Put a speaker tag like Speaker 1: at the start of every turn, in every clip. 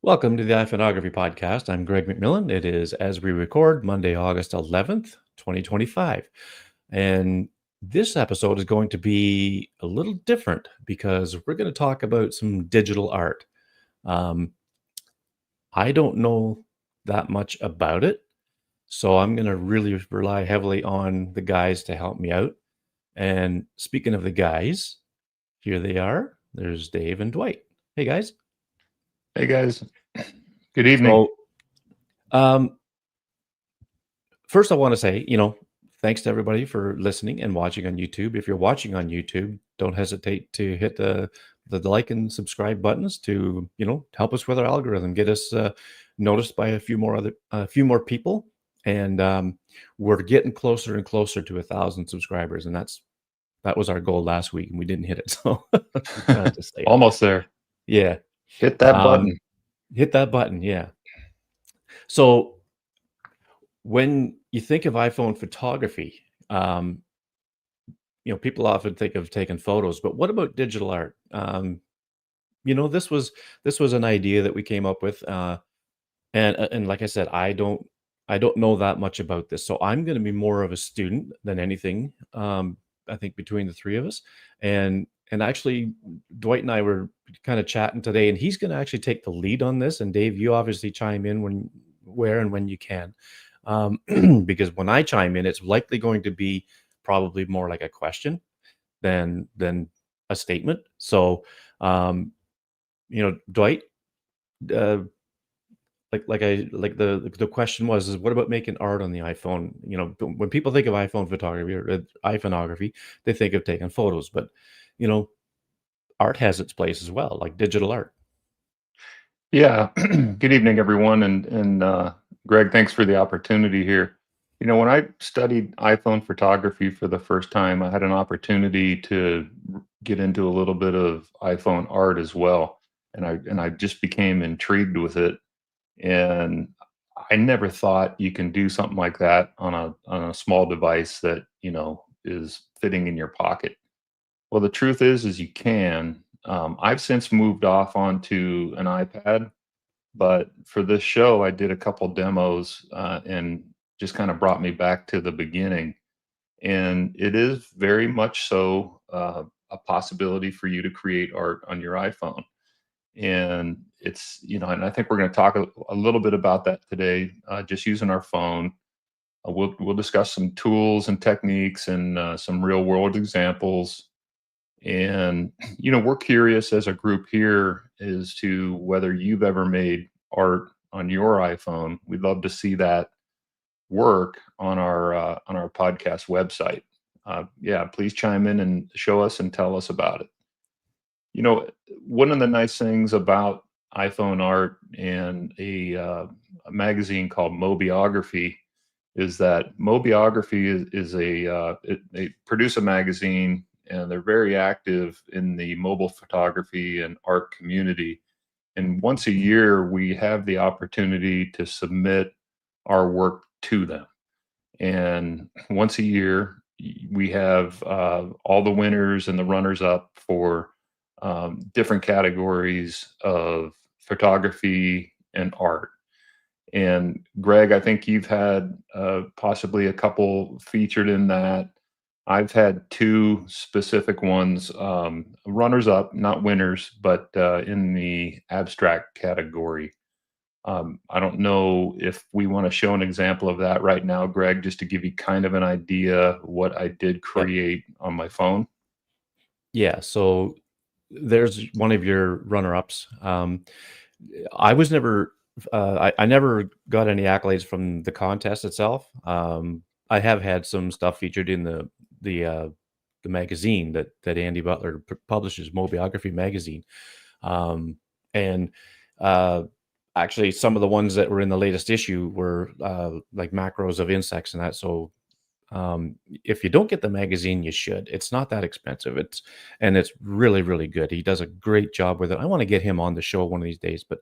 Speaker 1: Welcome to the iPhoneography podcast. I'm Greg McMillan. It is, as we record, Monday, August 11th, 2025. And this episode is going to be a little different because we're going to talk about some digital art. Um, I don't know that much about it, so I'm going to really rely heavily on the guys to help me out. And speaking of the guys, here they are. There's Dave and Dwight. Hey, guys.
Speaker 2: Hey guys, good evening.
Speaker 1: So, um, first, I want to say, thanks to everybody for listening and watching on YouTube. If you're watching on YouTube, don't hesitate to hit the like and subscribe buttons to, help us with our algorithm, get us noticed by a few more people, and we're getting closer and closer to 1,000 subscribers, and that was our goal last week, and we didn't hit it, so we kind of just say it.
Speaker 2: Almost there.
Speaker 1: Yeah,
Speaker 2: Hit that button.
Speaker 1: hit that button. Yeah. So when you think of iPhone photography, um, people often think of taking photos, but what about digital art? This was an idea that we came up with, and like I said, I don't know that much about this, so I'm going to be more of a student than anything. I think between the three of us, and actually, Dwight and I were kind of chatting today, and he's going to actually take the lead on this. And Dave, you obviously chime in where and when you can, because when I chime in, it's likely going to be probably more like a question than a statement. So, Dwight, uh, the question was, is what about making art on the iPhone? When people think of iPhone photography or iPhoneography, they think of taking photos, but you know, art has its place as well, like digital art.
Speaker 2: Yeah. Good evening, everyone, and Greg, thanks for the opportunity here. When I studied iPhone photography for the first time, I had an opportunity to get into a little bit of iPhone art as well, and I just became intrigued with it. And I never thought you can do something like that on a small device that is fitting in your pocket. Well, the truth is you can. I've since moved off onto an iPad, but for this show, I did a couple demos and just kind of brought me back to the beginning. And it is very much so a possibility for you to create art on your iPhone. And and I think we're going to talk a little bit about that today, just using our phone. We'll discuss some tools and techniques and some real world examples. And we're curious as a group here as to whether you've ever made art on your iPhone. We'd love to see that work on our podcast website. Yeah, please chime in and show us and tell us about it. One of the nice things about iPhone art and a magazine called Mobileiography is that Mobileiography they produce a magazine, and they're very active in the mobile photography and art community. And once a year, we have the opportunity to submit our work to them. And once a year, we have all the winners and the runners up for different categories of photography and art. And Greg, I think you've had possibly a couple featured in that. I've had two specific ones, runners up, not winners, but in the abstract category. I don't know if we want to show an example of that right now, Greg, just to give you kind of an idea what I did
Speaker 1: Yep.
Speaker 2: create on my phone.
Speaker 1: Yeah. So there's one of your runner-ups. I was never, I never got any accolades from the contest itself. I have had some stuff featured in the magazine that Andy Butler publishes, Mobileiography magazine, and uh, actually some of the ones that were in the latest issue were like macros of insects and that. So if you don't get the magazine, you should. It's not that expensive. It's really, really good. He does a great job with it. I want to get him on the show one of these days, but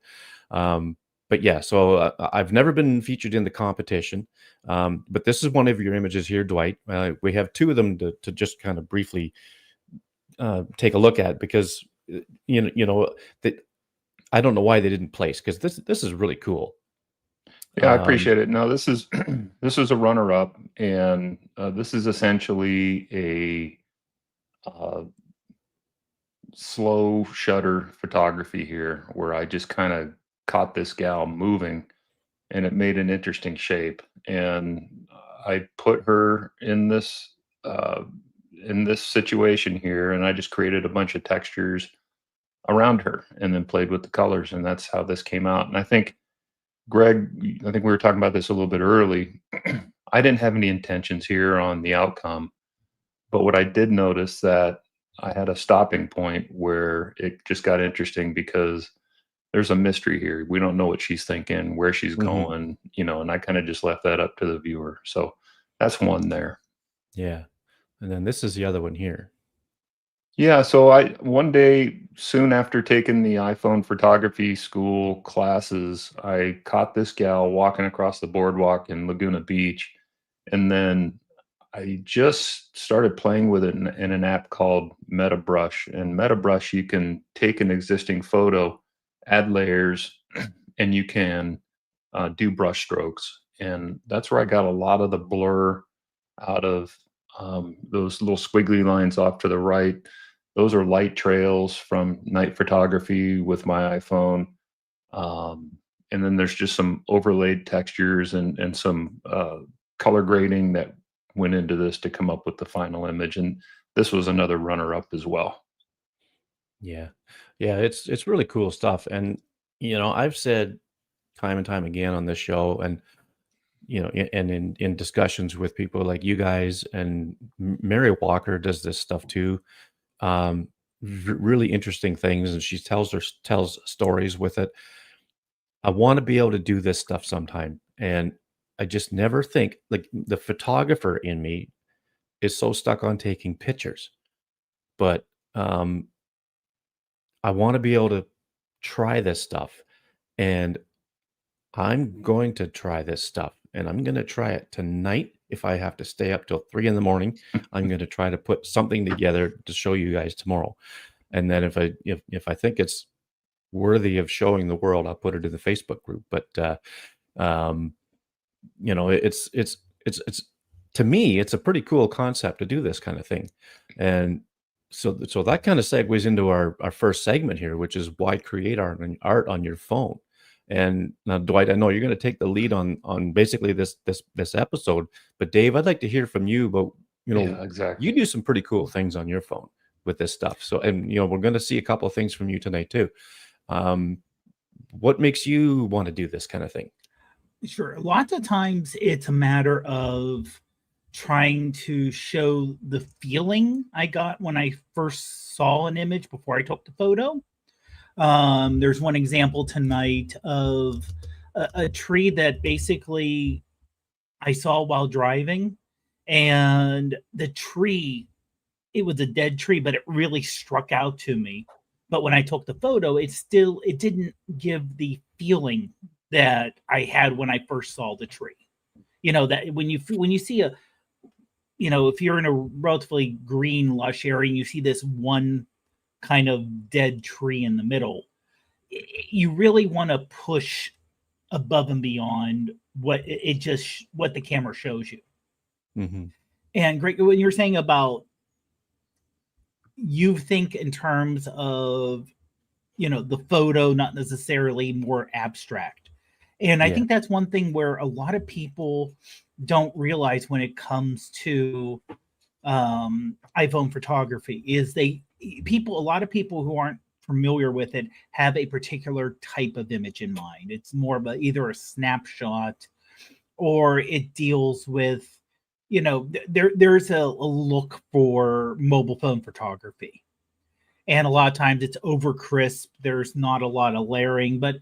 Speaker 1: yeah. So I've never been featured in the competition, but this is one of your images here, Dwight. We have two of them to just kind of briefly take a look at because you know that I don't know why they didn't place, because this is really cool.
Speaker 2: Yeah, I
Speaker 1: Um,
Speaker 2: appreciate it. No, this is this is a runner-up, and this is essentially a slow shutter photography here, where I just kind of caught this gal moving, and it made an interesting shape. And I put her uh, in this situation here, and I just created a bunch of textures around her, and then played with the colors, and that's how this came out. And I think Greg, I think we were talking about this a little bit early. I didn't have any intentions here on the outcome, but what I did notice that I had a stopping point where it just got interesting because there's a mystery here. We don't know what she's thinking, where she's
Speaker 1: mhm,
Speaker 2: going, and I kind of just left that up to the viewer. So that's one there.
Speaker 1: yeah, and then this is the other one here.
Speaker 2: Yeah, so I one day soon after taking the iPhone photography school classes, I caught this gal walking across the boardwalk in Laguna Beach, and then I just started playing with it in an app called MetaBrush. And MetaBrush, you can take an existing photo, add layers, and you can do brush strokes. And that's where I got a lot of the blur out of those little squiggly lines off to the right. Those are light trails from night photography with my iPhone. Um, and then there's just some overlaid textures and some color grading that went into this to come up with the final image. And this was another runner up as well.
Speaker 1: Yeah. Yeah, it's really cool stuff, and, I've said time and time again on this show, and, and in discussions with people like you guys, and Mary Walker does this stuff too, um, really interesting things, and she tells stories with it. I wanna be able to do this stuff sometime, and I just never think, like, the photographer in me is so stuck on taking pictures, but, I wanna be able to try this stuff, and I'm going to try this stuff, and I'm gonna try it tonight. If I have to stay up till 3 in the morning, I'm gonna try to put something together to show you guys tomorrow, and then if I think it's worthy of showing the world, I'll put it in the Facebook group, but, um, it's to me, it's a pretty cool concept to do this kinda thing, and so that kinda segues into our first segment here, which is why create art on your phone. And now, Dwight, I know you're gonna take the lead on basically this episode, but Dave, I'd like to hear from you about,
Speaker 2: Yeah,
Speaker 1: you
Speaker 2: exactly.
Speaker 1: do some pretty cool things on your phone with this stuff. So, and, we're gonna see a couple of things from you tonight too. Um, what makes you wanna do this kinda thing?
Speaker 3: Sure. Lots of times it's a matter of trying to show the feeling I got when I first saw an image before I took the photo. There's one example tonight of a tree that basically I saw while driving, and the tree, it was a dead tree, but it really struck out to me. But when I took the photo, it didn't give the feeling that I had when I first saw the tree. That when you see if you're in a relatively green, lush area and you see this one kind of dead tree in the middle, you really want to push above and beyond what the camera shows you.
Speaker 1: Mhm.
Speaker 3: And great, when you're saying about you think in terms of the photo, not necessarily more abstract. And I
Speaker 1: Yeah.
Speaker 3: think that's one thing where a lot of people don't realize when it comes to iPhone photography is a lot of people who aren't familiar with it have a particular type of image in mind. It's more of either a snapshot, or it deals with, there's a look for mobile phone photography, and a lot of times it's over crisp. There's not a lot of layering, but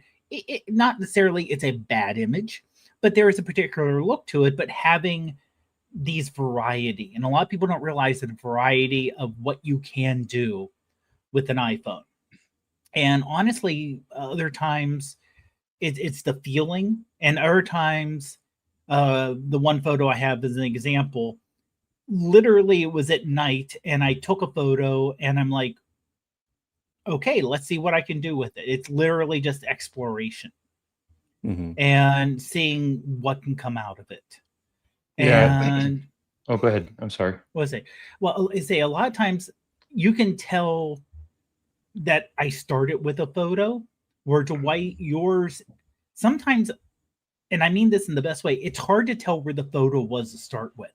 Speaker 3: not necessarily it's a bad image, but there is a particular look to it. But having these variety, and a lot of people don't realize the variety of what you can do with an iPhone. And honestly, other times it's the feeling, and other times, the one photo I have as an example, literally it was at night, and I took a photo, and I'm like, okay, let's see what I can do with it. It's literally just exploration
Speaker 1: Mhm.
Speaker 3: and seeing what can come out of it.
Speaker 2: Yeah.
Speaker 3: And
Speaker 2: Oh, go ahead. I'm sorry.
Speaker 3: what was it? Well, I say a lot of times you can tell that I started with a photo, where Dwight, yours sometimes, and I mean this in the best way, it's hard to tell where the photo was to start with.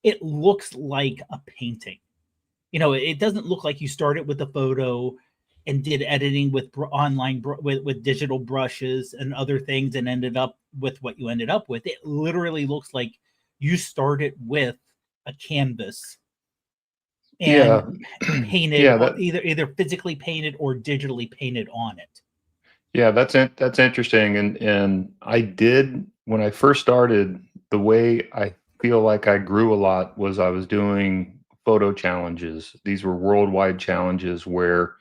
Speaker 3: It looks like a painting. You know, it doesn't look like you started with a photo and did editing with with digital brushes and other things and ended up with what you ended up with. It literally looks like you started with a canvas
Speaker 2: Yeah.
Speaker 3: and painted
Speaker 2: Yeah, that
Speaker 3: either physically painted or digitally painted on it.
Speaker 2: yeah, that's interesting. And I did, when I first started, the way I feel like I grew a lot was I was doing photo challenges. These were worldwide challenges where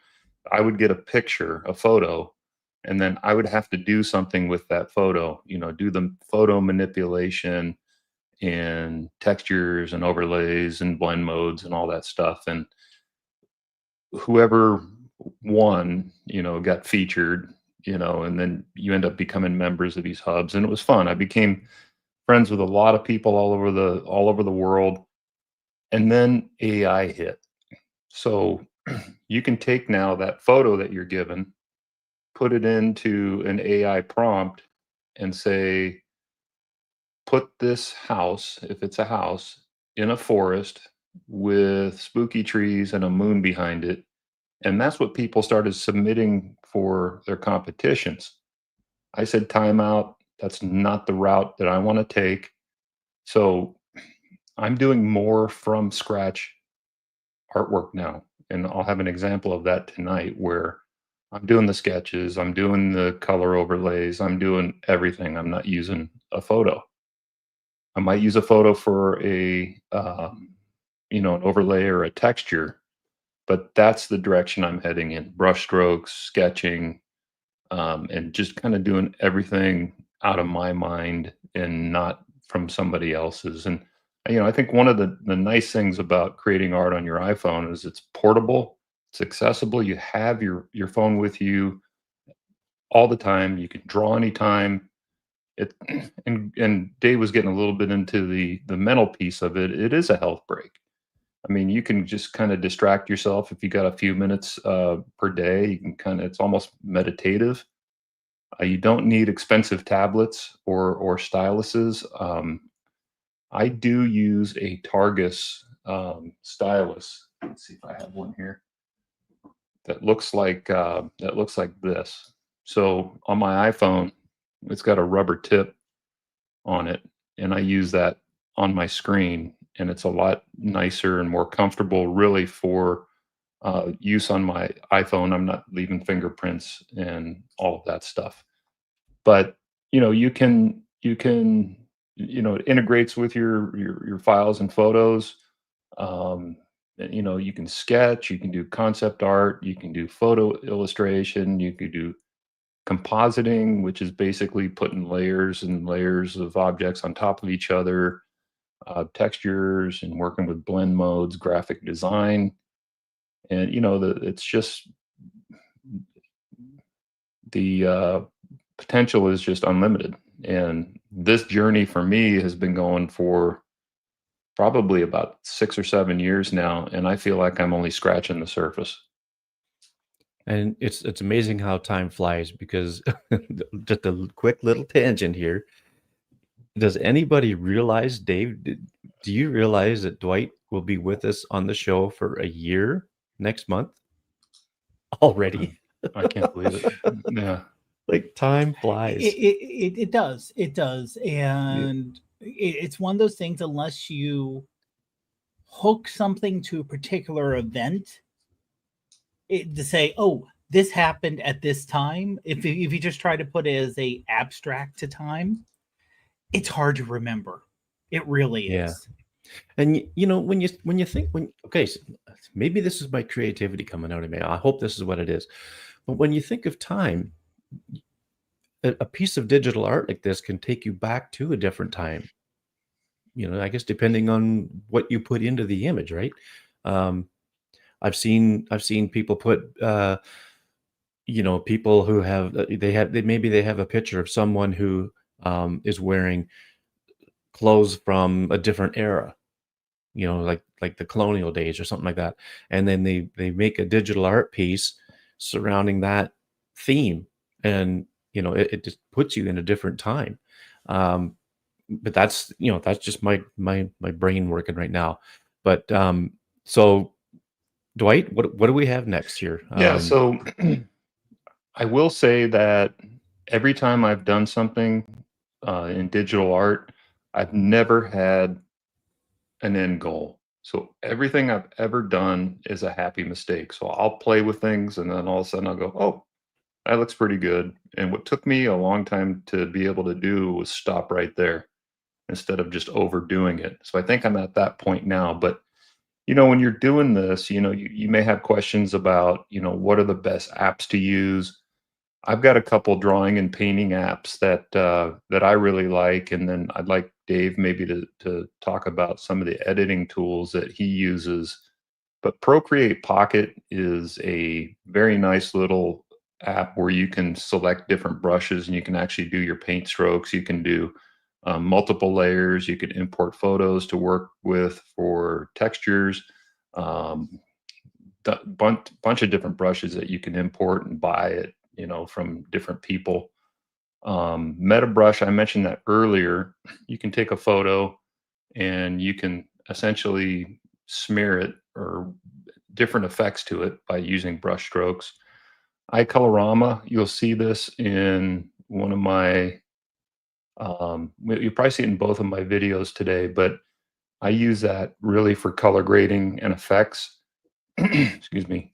Speaker 2: I would get a picture, a photo, and then I would have to do something with that photo, do the photo manipulation and textures and overlays and blend modes and all that stuff. And whoever won, got featured, and then you end up becoming members of these hubs. And it was fun. I became friends with a lot of people all over the world. And then AI hit. So you can take now that photo that you're given, put it into an AI prompt and say, put this house, if it's a house, in a forest with spooky trees and a moon behind it. And that's what people started submitting for their competitions. I said, timeout. That's not the route that I want to take. So I'm doing more from scratch artwork now. And I'll have an example of that tonight where I'm doing the sketches, I'm doing the color overlays, I'm doing everything. I'm not using a photo. I might use a photo for an overlay or a texture, but that's the direction I'm heading in. Brush strokes, sketching, and just kind of doing everything out of my mind and not from somebody else's. And I think one of the nice things about creating art on your iPhone is it's portable, it's accessible. You have your phone with you all the time. You can draw anytime. It and Dave was getting a little bit into the mental piece of it. It is a health break. I mean, you can just kind of distract yourself if you got a few minutes per day. You can it's almost meditative. You don't need expensive tablets or styluses. I do use a Targus stylus. Let's see if I have one here that looks like this. So on my iPhone, it's got a rubber tip on it, and I use that on my screen, and it's a lot nicer and more comfortable, really, for use on my iPhone. I'm not leaving fingerprints and all of that stuff. But you can it integrates with your files and photos. And, you can sketch, you can do concept art, you can do photo illustration, you could do compositing, which is basically putting layers and layers of objects on top of each other, textures, and working with blend modes, graphic design. And it's just the potential is just unlimited. And this journey for me has been going for probably about 6 or 7 years now, and I feel like I'm only scratching the surface.
Speaker 1: And it's amazing how time flies because just a quick little tangent here. Does anybody realize, Dave, do you realize that Dwight will be with us on the show for a year next month already?
Speaker 2: I can't believe it. Yeah.
Speaker 1: Like time
Speaker 3: It,
Speaker 1: flies.
Speaker 3: it does. It does.
Speaker 1: Yeah.
Speaker 3: And it's one of those things, unless you hook something to a particular event, to say, oh, this happened at this time. If you just try to put it as a abstract to time, it's hard to remember. It really
Speaker 1: Yeah.
Speaker 3: is.
Speaker 1: And when you think okay, so maybe this is my creativity coming out of me. I hope this is what it is. But when you think of time, a piece of digital art like this can take you back to a different time. I guess depending on what you put into the image, right? Um, I've seen people put people who have maybe they have a picture of someone who is wearing clothes from a different era, like the colonial days or something like that, and then they make a digital art piece surrounding that theme, and it just puts you in a different time. um but that's just my brain working right now. But so Dwight, what do we have next here?
Speaker 2: Yeah, so I will say that every time I've done something in digital art, I've never had an end goal. So everything I've ever done is a happy mistake. So I'll play with things and then all of a sudden I'll go, oh, that looks pretty good. And what took me a long time to be able to do was stop right there instead of just overdoing it. So I think I'm at that point now. But when you're doing this, you may have questions about, what are the best apps to use. I've got a couple drawing and painting apps that I really like, and then I'd like Dave maybe to talk about some of the editing tools that he uses. But Procreate Pocket is a very nice little app where you can select different brushes and you can actually do your paint strokes. You can do multiple layers. You can import photos to work with for textures. Um, bunch of different brushes that you can import and buy it, from different people. Meta brush, I mentioned that earlier. You can take a photo and you can essentially smear it or different effects to it by using brush strokes. iColorama, you'll see this in one of my, you probably see it in both of my videos today, but I use that really for color grading and effects. Excuse me.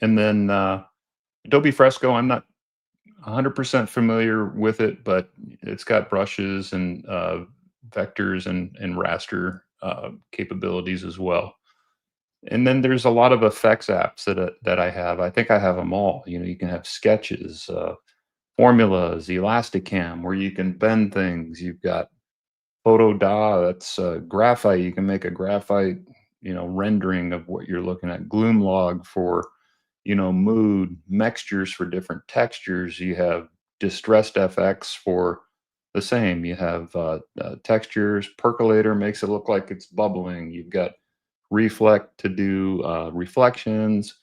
Speaker 2: And then Adobe Fresco, I'm not 100% familiar with it, but it's got brushes and vectors and raster capabilities as well. And then there's a lot of effects apps that I have. I think I have them all. You can have sketches, formulas, Elasticam, where you can bend things. You've got Photoda, that's graphite. You can make a graphite, rendering of what you're looking at. Gloomlog for, mood, mixtures for different textures. You have distressed FX for the same. You have textures. Percolator makes it look like it's bubbling. You've got Reflect to do reflections.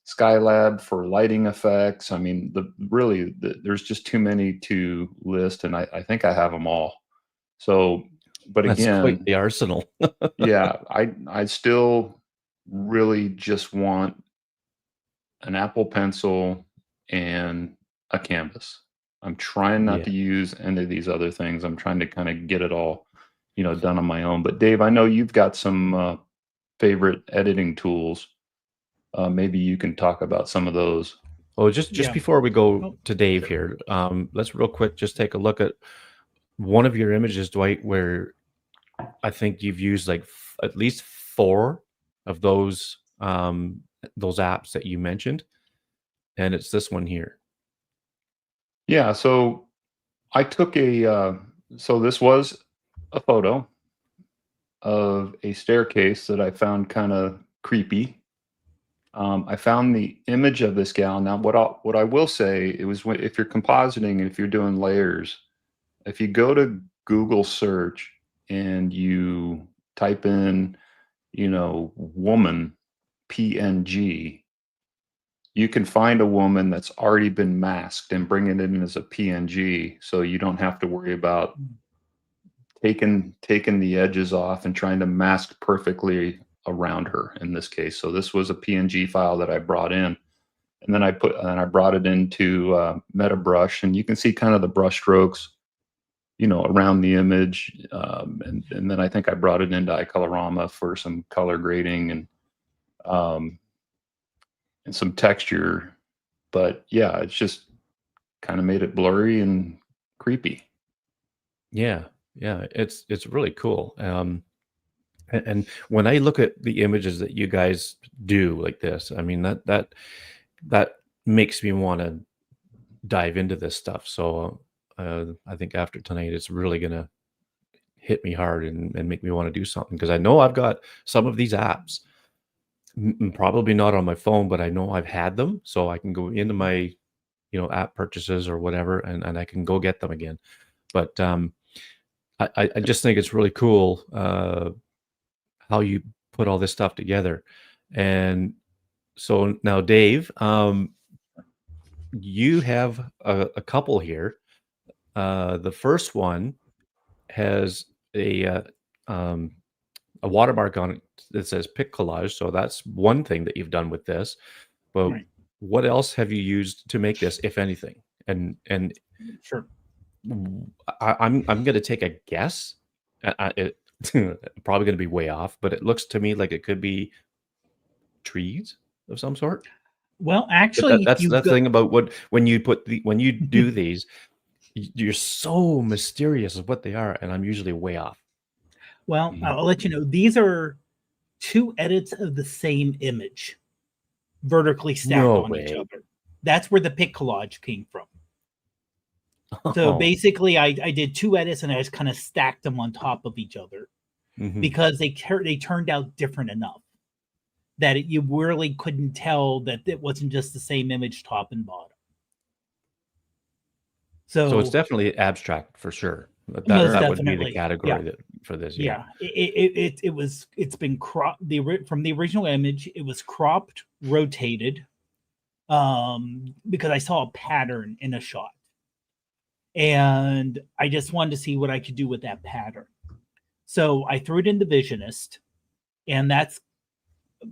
Speaker 2: Skylab for lighting effects. I mean, there's just too many to list, and I think I have them all. So, but
Speaker 1: That's quite
Speaker 2: again,
Speaker 1: the arsenal.
Speaker 2: yeah, I still really just want an Apple Pencil and a canvas. I'm trying not
Speaker 1: Yeah.
Speaker 2: to use any of these other things. I'm trying to kind of get it all, done on my own. But Dave, I know you've got some favorite editing tools. Maybe you can talk about some of those.
Speaker 1: Oh, just
Speaker 3: Yeah.
Speaker 1: before we go
Speaker 3: Oh,
Speaker 1: to Dave here, let's real quick just take a look at one of your images, Dwight, where I think you've used like at least 4 of those apps that you mentioned, and it's this one here.
Speaker 2: Yeah, so I took so this was a photo of a staircase that I found kind of creepy. I found the image of this gal. Now, what I will say, it was if you're compositing and if you're doing layers, if you go to Google search and you type in, woman PNG, you can find a woman that's already been masked and bring it in as a PNG, so you don't have to worry about taking the edges off and trying to mask perfectly around her in this case. So this was a PNG file that I brought in, and then I brought it into Meta Brush, and you can see kind of the brush strokes, around the image, and then I think I brought it into iColorama for some color grading um, and some texture. But yeah, it's just kind of made it blurry and creepy.
Speaker 1: Yeah, yeah, it's really cool. And when I look at the images that you guys do like this, I mean that makes me want to dive into this stuff. So I think after tonight, it's really gonna hit me hard and make me want to do something, because I know I've got some of these apps, probably not on my phone, but I know I've had them, so I can go into my app purchases or whatever, and I can go get them again. But I just think it's really cool how you put all this stuff together. And so now, Dave, you have a couple here. The first one has um, a watermark on it that says pick collage. So that's one thing that you've done with this. But
Speaker 3: Right.
Speaker 1: what else have you used to make this, if anything? And
Speaker 3: Sure.
Speaker 1: I'm going to take a guess. It probably going to be way off, but it looks to me like it could be trees of some sort.
Speaker 3: Well,
Speaker 1: But
Speaker 3: actually, if
Speaker 1: that's
Speaker 3: you
Speaker 1: the
Speaker 3: go,
Speaker 1: thing about when you do these, you're so mysterious of what they are, and I'm usually way off.
Speaker 3: well, I'll let you know. These are 2 edits of the same image, vertically stacked
Speaker 1: No
Speaker 3: on each
Speaker 1: way.
Speaker 3: other. That's where the pick collage came from. So
Speaker 1: Oh.
Speaker 3: basically, I did 2 edits and I just kind of stacked them on top of each other
Speaker 1: Mhm.
Speaker 3: because they turned out different enough that you really couldn't tell that it wasn't just the same image top and bottom.
Speaker 1: So it's
Speaker 3: So
Speaker 1: definitely abstract for sure. That
Speaker 3: most
Speaker 1: that would be the
Speaker 3: definitely, yeah,
Speaker 1: category that for this, yeah.
Speaker 3: yeah. It's been cropped from the original image. It was cropped, rotated, because I saw a pattern in a shot, and I just wanted to see what I could do with that pattern. So I threw it into Visionist, and that's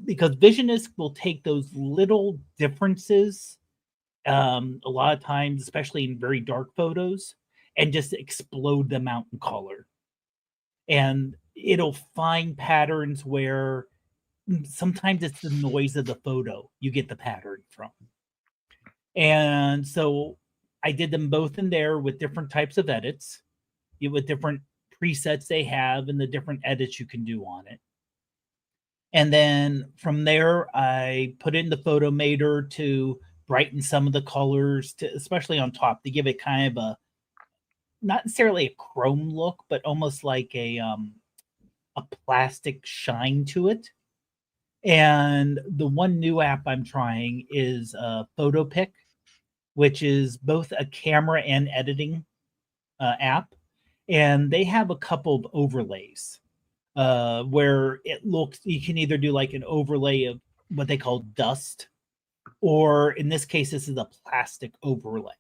Speaker 3: because Visionist will take those little differences, a lot of times, especially in very dark photos, and just explode them out in color. And it'll find patterns where sometimes it's the noise of the photo you get the pattern from. And so I did them both in there with different types of edits, with different presets they have and the different edits you can do on it. And then from there, I put in the photo mater to brighten some of the colors, to especially on top, to give it kind of a not necessarily a chrome look, but almost like a plastic shine to it. And the one new app I'm trying is PhotoPick, which is both a camera and editing app, and they have a couple of overlays where it looks, you can either do like an overlay of what they call dust, or in this case, this is a plastic overlay,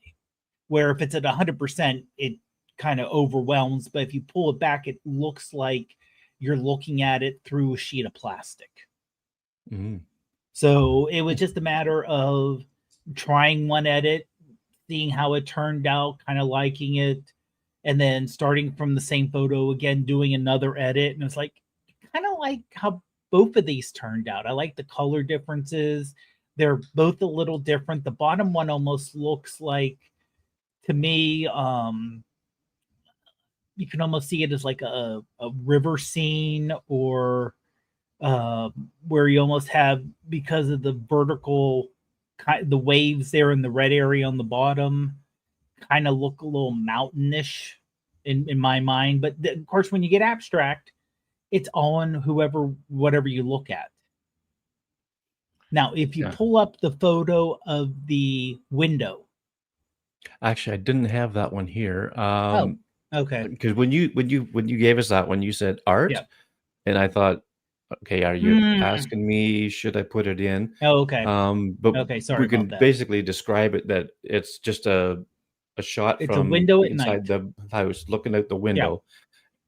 Speaker 3: where if it's at 100%, it kind of overwhelms, but if you pull it back, it looks like you're looking at it through a sheet of plastic.
Speaker 1: Mhm.
Speaker 3: So it was just a matter of trying one edit, seeing how it turned out, kind of liking it, and then starting from the same photo again, doing another edit. And it's like, kind of like how both of these turned out. I like the color differences. They're both a little different. The bottom one almost looks like, to me, you can almost see it as like a river scene, or where you almost have, because of the vertical, the waves there in the red area on the bottom, kind of look a little mountainish in my mind. But of course, when you get abstract, it's on whatever you look at. Now, if you
Speaker 2: Yeah.
Speaker 3: pull up the photo of the window,
Speaker 1: Actually, I didn't have that one here.
Speaker 3: oh, okay,
Speaker 1: Because when you gave us that one, you said art,
Speaker 3: yeah,
Speaker 1: and I thought, okay, are you asking me should I put it in?
Speaker 3: oh, okay,
Speaker 1: But
Speaker 3: okay, sorry
Speaker 1: we
Speaker 3: about
Speaker 1: can
Speaker 3: that.
Speaker 1: basically describe it that it's just a shot
Speaker 3: It's a
Speaker 1: from
Speaker 3: window at
Speaker 1: inside
Speaker 3: night.
Speaker 1: the house, looking out the
Speaker 3: Yeah.
Speaker 1: window,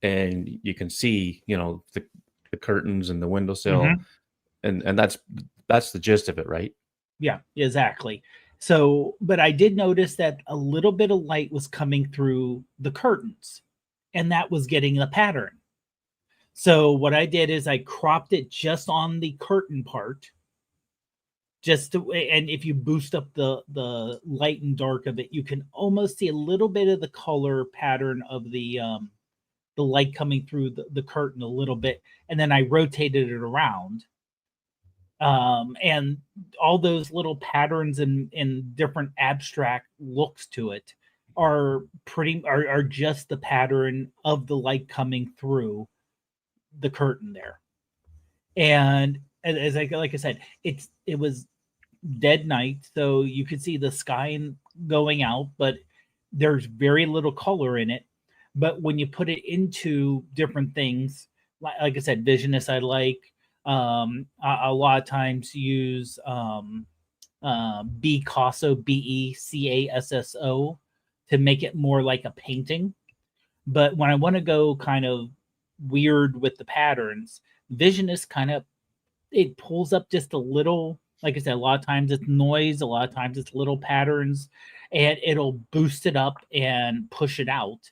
Speaker 1: and you can see, the curtains and the windowsill,
Speaker 3: Mhm.
Speaker 1: and that's the gist of it, right?
Speaker 3: Yeah, exactly. So, but I did notice that a little bit of light was coming through the curtains, and that was getting the pattern. So what I did is I cropped it just on the curtain part, and if you boost up the light and dark of it, you can almost see a little bit of the color pattern of the light coming through the curtain a little bit, and then I rotated it around. And all those little patterns and different abstract looks to it are just the pattern of the light coming through the curtain there. And as like I said, it was dead night, so you could see the sky going out, but there's very little color in it. But when you put it into different things, like I said, Visionist I like. A lot of times use Becasso, Becasso, to make it more like a painting. But when I want to go kind of weird with the patterns, Visionist kind of, it pulls up just a little. Like I said, a lot of times it's noise, a lot of times it's little patterns, and it'll boost it up and push it out.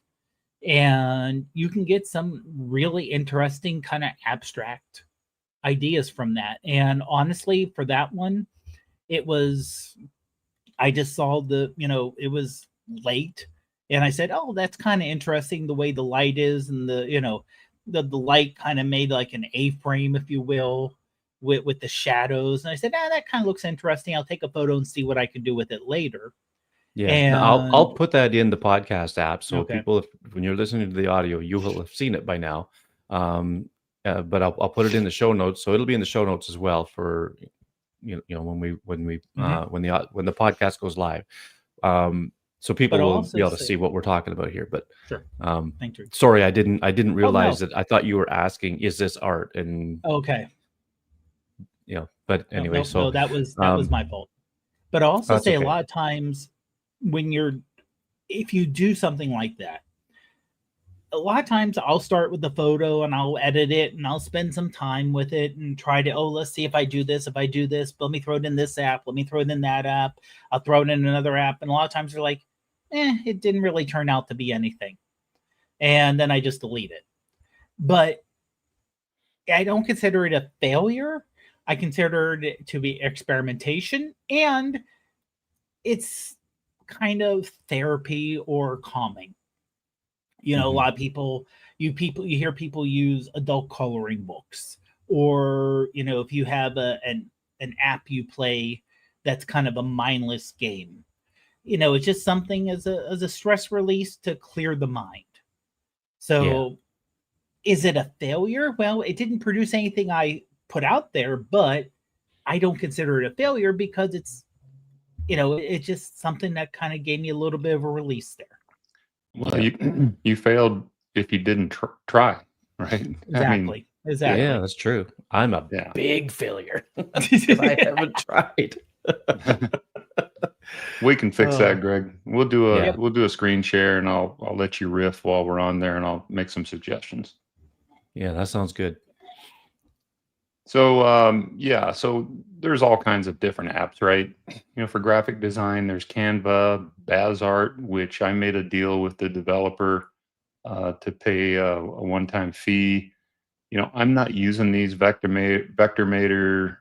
Speaker 3: And you can get some really interesting kind of abstract ideas from that. And honestly, for that one, I just saw it was late, and I said, oh, that's kind of interesting the way the light is, and the light kind of made like an A-frame, if you will, with the shadows. And I said, that kind of looks interesting. I'll take a photo and see what I can do with it later.
Speaker 1: Yeah,
Speaker 3: And
Speaker 1: I'll put that in the podcast app, so
Speaker 3: Okay.
Speaker 1: people, when you're listening to the audio, you will have seen it by now. But I'll put it in the show notes, so it'll be in the show notes as well for when the podcast goes live, so people will be able to see what we're talking about here. But
Speaker 3: Sure. Thank you.
Speaker 1: Sorry, I didn't realize that. I thought you were asking, is this art? And
Speaker 3: okay.
Speaker 1: But anyway,
Speaker 3: no, that was my fault. But I'll also say, a lot of times if you do something like that, a lot of times I'll start with the photo and I'll edit it and I'll spend some time with it and try to, let's see if I do this, let me throw it in this app, let me throw it in that app, I'll throw it in another app. And a lot of times they're like, it didn't really turn out to be anything. And then I just delete it. But I don't consider it a failure. I consider it to be experimentation, and it's kind of therapy or calming. A lot of people, you hear people use adult coloring books, or if you have an app you play that's kind of a mindless game. It's just something as a stress release to clear the mind. So Is it a failure? Well, it didn't produce anything I put out there, but I don't consider it a failure because it's just something that kind of gave me a little bit of a release there.
Speaker 2: Well, you failed if you didn't try, right?
Speaker 3: Exactly. Exactly.
Speaker 1: Yeah, that's true. I'm a big failure because I haven't tried.
Speaker 2: We can fix that, Greg. We'll do a screen share, and I'll let you riff while we're on there, and I'll make some suggestions.
Speaker 1: Yeah, that sounds good.
Speaker 2: So so there's all kinds of different apps, right? For graphic design, there's Canva, BazArt, which I made a deal with the developer to pay a one-time fee. I'm not using these Vectornator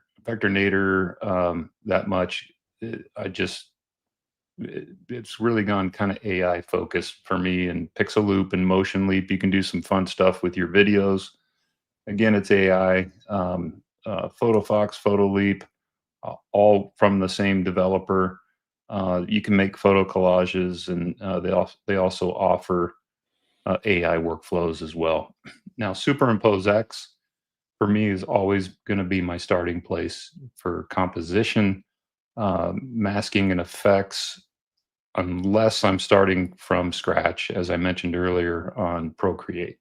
Speaker 2: that much. It's really gone kind of AI focused for me, and Pixel and Motion Leap. You can do some fun stuff with your videos. Again, it's AI. PhotoFox, PhotoLeap, all from the same developer. You can make photo collages, and they also offer AI workflows as well. Now, Superimpose X for me is always going to be my starting place for composition, masking, and effects, unless I'm starting from scratch, as I mentioned earlier on Procreate.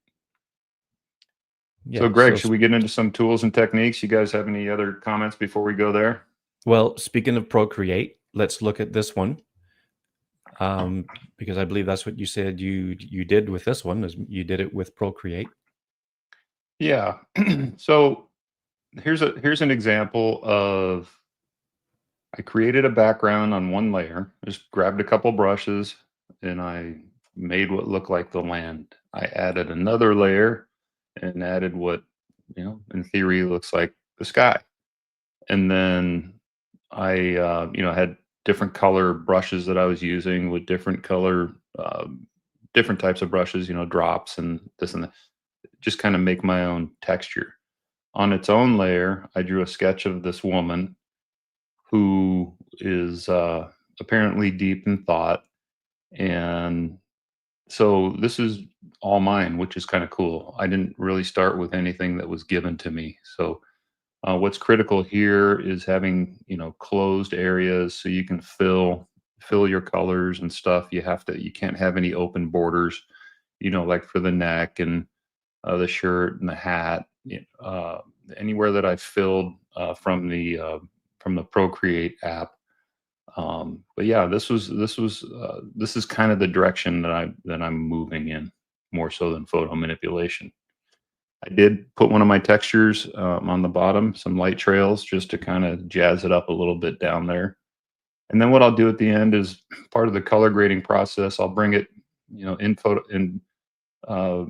Speaker 2: So, Greg, should we get into some tools and techniques? You guys have any other comments before we go there?
Speaker 1: Well, speaking of Procreate, let's look at this one, because I believe that's what you said you did with this one, is you did it with Procreate.
Speaker 2: Yeah. So here's an example of, I created a background on one layer, just grabbed a couple brushes, and I made what looked like the land. I added another layer and added what, in theory looks like the sky. And then I, had different color brushes that I was using with different types of brushes, drops and this and that, just kind of make my own texture. On its own layer, I drew a sketch of this woman who is apparently deep in thought, And so this is all mine, which is kind of cool. I didn't really start with anything that was given to me. So what's critical here is having, closed areas so you can fill your colors and stuff. You can't have any open borders, like for the neck and the shirt and the hat. Anywhere that I filled from the Procreate app. But yeah, this is kind of the direction that I'm moving in, more so than photo manipulation. I did put one of my textures on the bottom, some light trails, just to kind of jazz it up a little bit down there. And then what I'll do at the end is part of the color grading process. I'll bring it, in photo uh,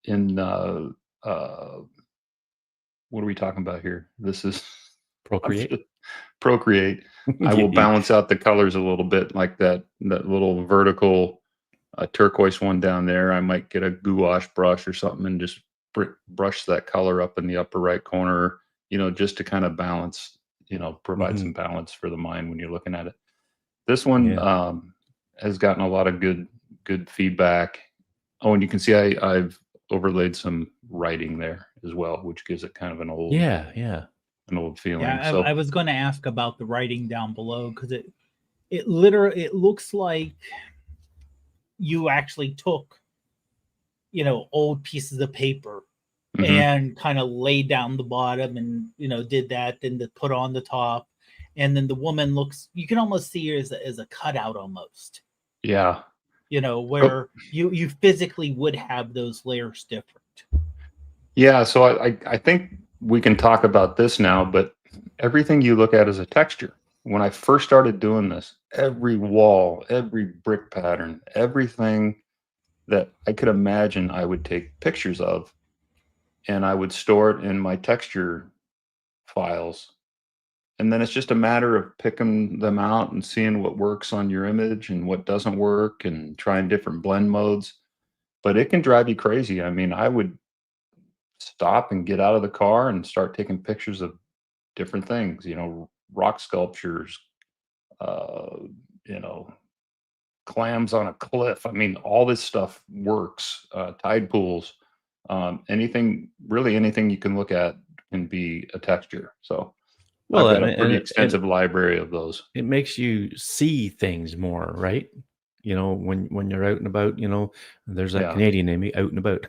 Speaker 2: in what are we talking about here? This is
Speaker 1: Procreate.
Speaker 2: Procreate. I will balance out the colors a little bit, like that little vertical turquoise one down there. I might get a gouache brush or something and just brush that color up in the upper right corner, just to kind of balance, provide some balance for the mind when you're looking at it. This one has gotten a lot of good feedback. Oh, and you can see I've overlaid some writing there as well, which gives it kind of an old feeling.
Speaker 3: Yeah,
Speaker 2: So
Speaker 3: I was going to ask about the writing down below, because it looks like you actually took, old pieces of paper and kind of laid down the bottom and, did that, then to put on the top. And then the woman looks, you can almost see her as a cutout almost.
Speaker 2: Yeah.
Speaker 3: Where you physically would have those layers different.
Speaker 2: Yeah. So I think we can talk about this now, but everything you look at is a texture. When I first started doing this, every wall, every brick pattern, everything that I could imagine, I would take pictures of, and I would store it in my texture files. And then it's just a matter of picking them out and seeing what works on your image and what doesn't work, and trying different blend modes. But it can drive you crazy. I mean, I would stop and get out of the car and start taking pictures of different things, rock sculptures, uh, you know, clams on a cliff. I mean, all this stuff works. Tide pools, really anything you can look at can be a texture. So
Speaker 1: Well,
Speaker 2: I've got a pretty extensive library of those.
Speaker 1: It makes you see things more, right? When you're out and about, there's that Canadian in me, out and about.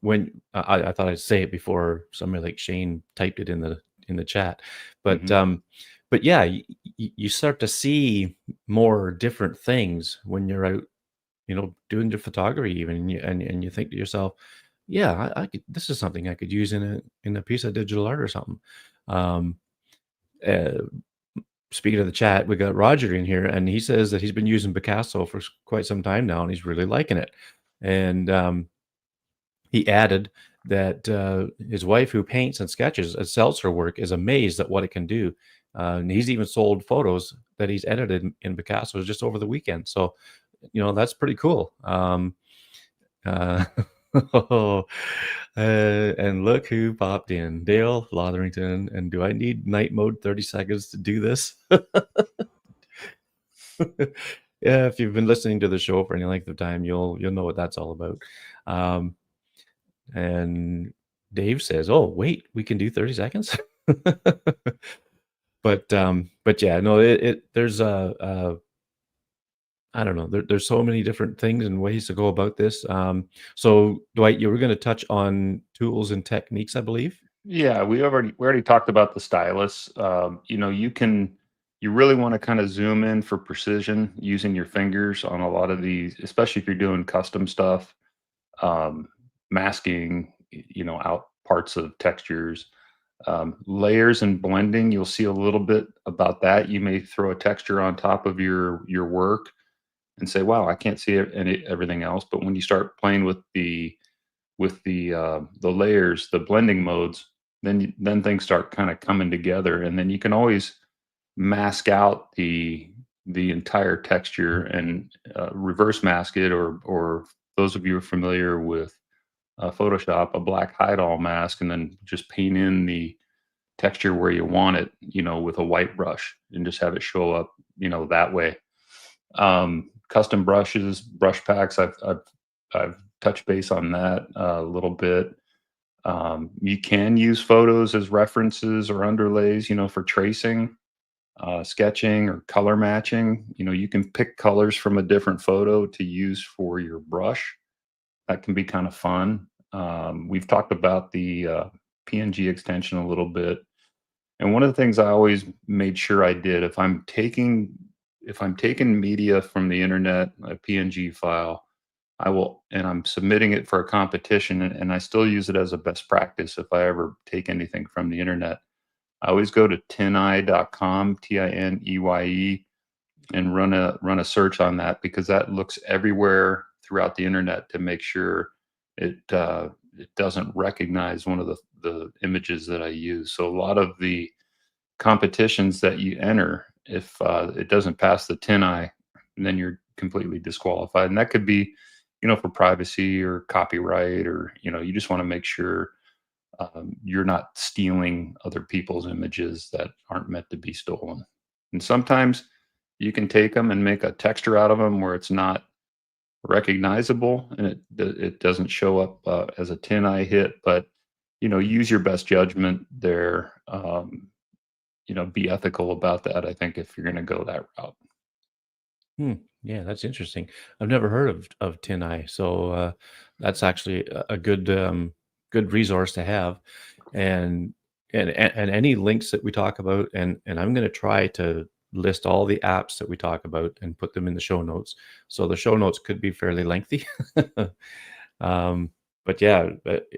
Speaker 1: When I thought I'd say it before somebody like Shane typed it in the chat, but yeah, you start to see more different things when you're out, doing the photography even, and you think to yourself, yeah, I could, this is something I could use in a piece of digital art or something. Speaking of the chat, we got Roger in here, and he says that he's been using Picasso for quite some time now, and he's really liking it. And he added that his wife, who paints and sketches and sells her work, is amazed at what it can do. And he's even sold photos that he's edited in Picasso just over the weekend. So, that's pretty cool. And look who popped in, Dale Lotherington. And do I need night mode 30 seconds to do this? Yeah, if you've been listening to the show for any length of time, you'll know what that's all about. And Dave says, "Oh, wait, we can do 30 seconds." But yeah, no, there's I don't know. There's so many different things and ways to go about this. So Dwight, you were going to touch on tools and techniques, I believe.
Speaker 2: Yeah, we already talked about the stylus. You really want to kind of zoom in for precision using your fingers on a lot of these, especially if you're doing custom stuff, masking, out parts of textures, layers and blending. You'll see a little bit about that. You may throw a texture on top of your work and say, "Wow, I can't see everything else." But when you start playing with the layers, the blending modes, then things start kind of coming together, and then you can always mask out the entire texture and reverse mask it, or those of you who are familiar with Photoshop, a black hide all mask, and then just paint in the texture where you want it, with a white brush, and just have it show up, that way. custom brushes, brush packs. I've touched base on that a little bit. You can use photos as references or underlays, for tracing, sketching, or color matching. You can pick colors from a different photo to use for your brush. That can be kind of fun. We've talked about the PNG extension a little bit. And one of the things I always made sure I did, if I'm taking media from the internet, a PNG file, and I'm submitting it for a competition, and I still use it as a best practice if I ever take anything from the internet. I always go to tineye.com, Tineye, and run a search on that, because that looks everywhere throughout the internet to make sure it doesn't recognize one of the images that I use. So a lot of the competitions that you enter, if it doesn't pass the TinEye, then you're completely disqualified. And that could be, for privacy or copyright, or you just want to make sure you're not stealing other people's images that aren't meant to be stolen. And sometimes you can take them and make a texture out of them where it's not recognizable, and it doesn't show up as a TinEye hit. But use your best judgment there. Be ethical about that, I think, if you're going to go that route.
Speaker 1: Yeah, that's interesting. I've never heard of TinEye, so that's actually a good resource to have. And and any links that we talk about, and I'm going to try to list all the apps that we talk about and put them in the show notes. So the show notes could be fairly lengthy. But yeah,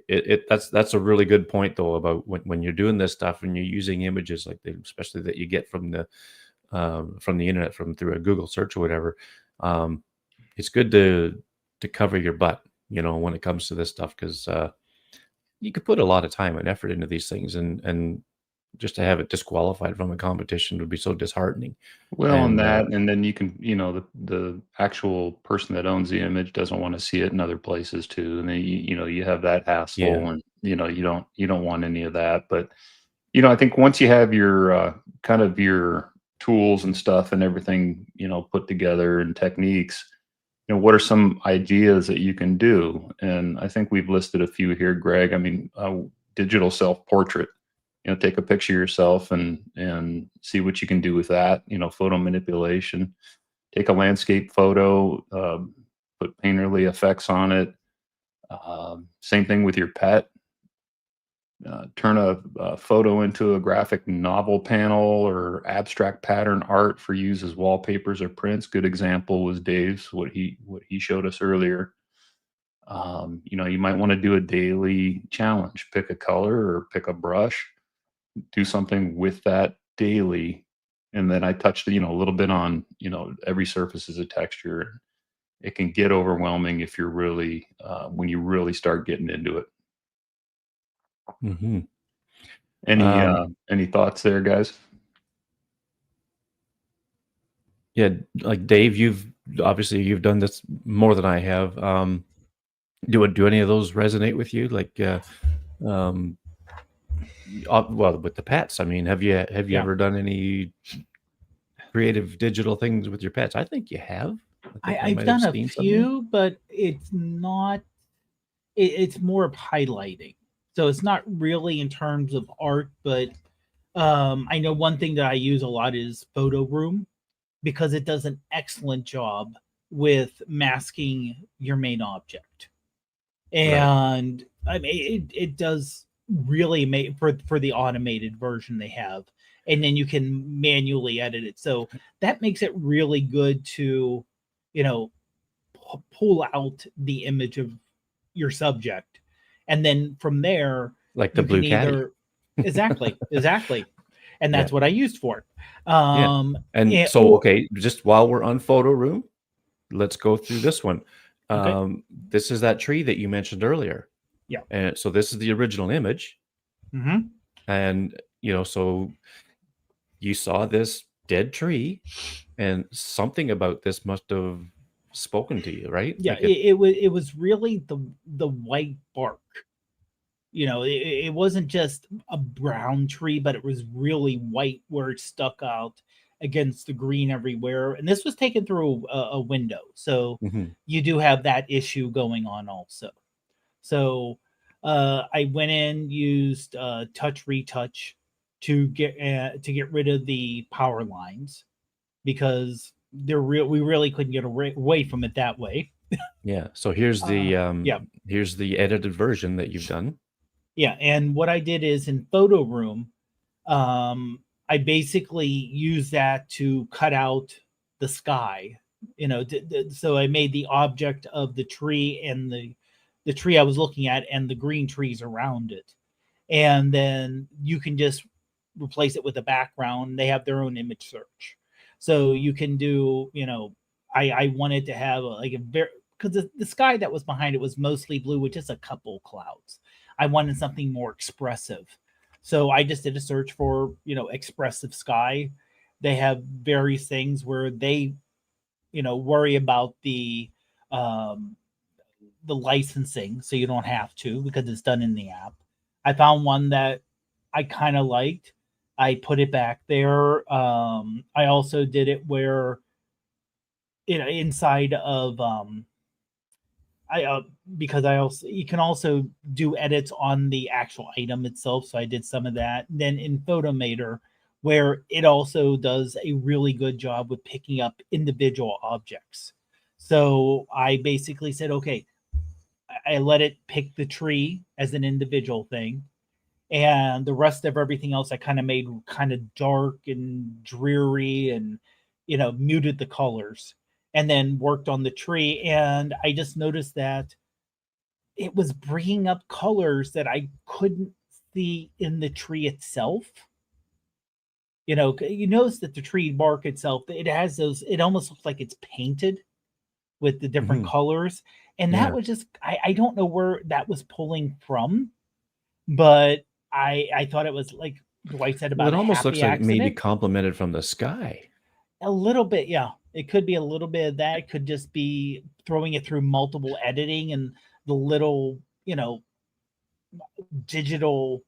Speaker 1: that's a really good point though, about when you're doing this stuff and you're using images like especially that you get from the internet, through a Google search or whatever. It's good to cover your butt, when it comes to this stuff, because you could put a lot of time and effort into these things, and just to have it disqualified from a competition would be so disheartening.
Speaker 2: Well, and
Speaker 1: And
Speaker 2: and then you can, the actual person that owns the image doesn't want to see it in other places too, and then you have that hassle,
Speaker 1: yeah.
Speaker 2: and you don't want any of that. But I think once you have your kind of your tools and stuff and everything, put together, and techniques, what are some ideas that you can do? And I think we've listed a few here, Greg. I mean, digital self-portrait. Take a picture of yourself and see what you can do with that. Photo manipulation. Take a landscape photo, put painterly effects on it. Same thing with your pet. Turn a photo into a graphic novel panel or abstract pattern art for use as wallpapers or prints. Good example was Dave's, what he showed us earlier. You might want to do a daily challenge. Pick a color or pick a brush. Do something with that daily. And then I touched, a little bit on, every surface is a texture. It can get overwhelming if you're really, when you really start getting into it.
Speaker 1: hmm
Speaker 2: Any thoughts there, guys?
Speaker 1: Yeah, like Dave, you've done this more than I have. Do any of those resonate with you? Like, well, with the pets. I mean, have you
Speaker 3: Yeah.
Speaker 1: ever done any creative digital things with your pets? I think you have. I think I
Speaker 3: I've
Speaker 1: might have
Speaker 3: done a
Speaker 1: seen something.
Speaker 3: few, but it's not. It's more of highlighting, so it's not really in terms of art. But I know one thing that I use a lot is Photo Room, because it does an excellent job with masking your main object.
Speaker 1: Right.
Speaker 3: And I mean, it does really make for the automated version they have, and then you can manually edit it. So that makes it really good to, pull out the image of your subject, and then from there
Speaker 1: Like the
Speaker 3: you
Speaker 1: blue
Speaker 3: can
Speaker 1: caddy.
Speaker 3: either exactly, and
Speaker 1: Yeah.
Speaker 3: that's what I used for it.
Speaker 1: And so, okay, just while we're on Photo Room, let's go through this one.
Speaker 3: Okay.
Speaker 1: This is that tree that you mentioned earlier.
Speaker 3: Yeah.
Speaker 1: And so this is the original image.
Speaker 3: Mm-hmm.
Speaker 1: And, so you saw this dead tree, and something about this must have spoken to you, right?
Speaker 3: Yeah,
Speaker 1: Like
Speaker 3: it was really the white bark. It wasn't just a brown tree, but it was really white where it stuck out, against the green everywhere. And this was taken through a window. So
Speaker 1: Mhm.
Speaker 3: you do have that issue going on also. So I went in, used touch retouch to get rid of the power lines because we really couldn't get away from it that way.
Speaker 1: Yeah. So here's
Speaker 3: Yeah,
Speaker 1: here's the edited version that you've done.
Speaker 3: yeah. And what I did is in Photo Room, I basically used that to cut out the sky. So I made the object of the tree and the tree I was looking at and the green trees around it, and then you can just replace it with a background. They have their own image search, so you can do. I wanted to have like a very, because the sky that was behind it was mostly blue with just a couple clouds. I wanted something more expressive, so I just did a search for expressive sky. They have various things where they worry about um the licensing, so you don't have to because it's done in the app. I found one that I kind of liked. I put it back there. I also did it where inside of I because I also you can also do edits on the actual item itself. So I did some of that. Then in Photomator, where it also does a really good job with picking up individual objects. So I basically said, okay, I let it pick the tree as an individual thing, and the rest of everything else I kind of made kind of dark and dreary, and muted the colors, and then worked on the tree. And I just noticed that it was bringing up colors that I couldn't see in the tree itself. You notice that the tree bark itself, it has those, it almost looks like it's painted with the different
Speaker 1: Mhm.
Speaker 3: colors. And that
Speaker 1: Yeah.
Speaker 3: was just, I don't know where that was pulling from, but I thought it was like Dwight said
Speaker 1: Well,
Speaker 3: about
Speaker 1: it
Speaker 3: a
Speaker 1: almost looks
Speaker 3: happy
Speaker 1: like maybe
Speaker 3: accident.
Speaker 1: complimented from the sky.
Speaker 3: A little bit, yeah. It could be a little bit of that. It could just be throwing it through multiple editing and the little, digital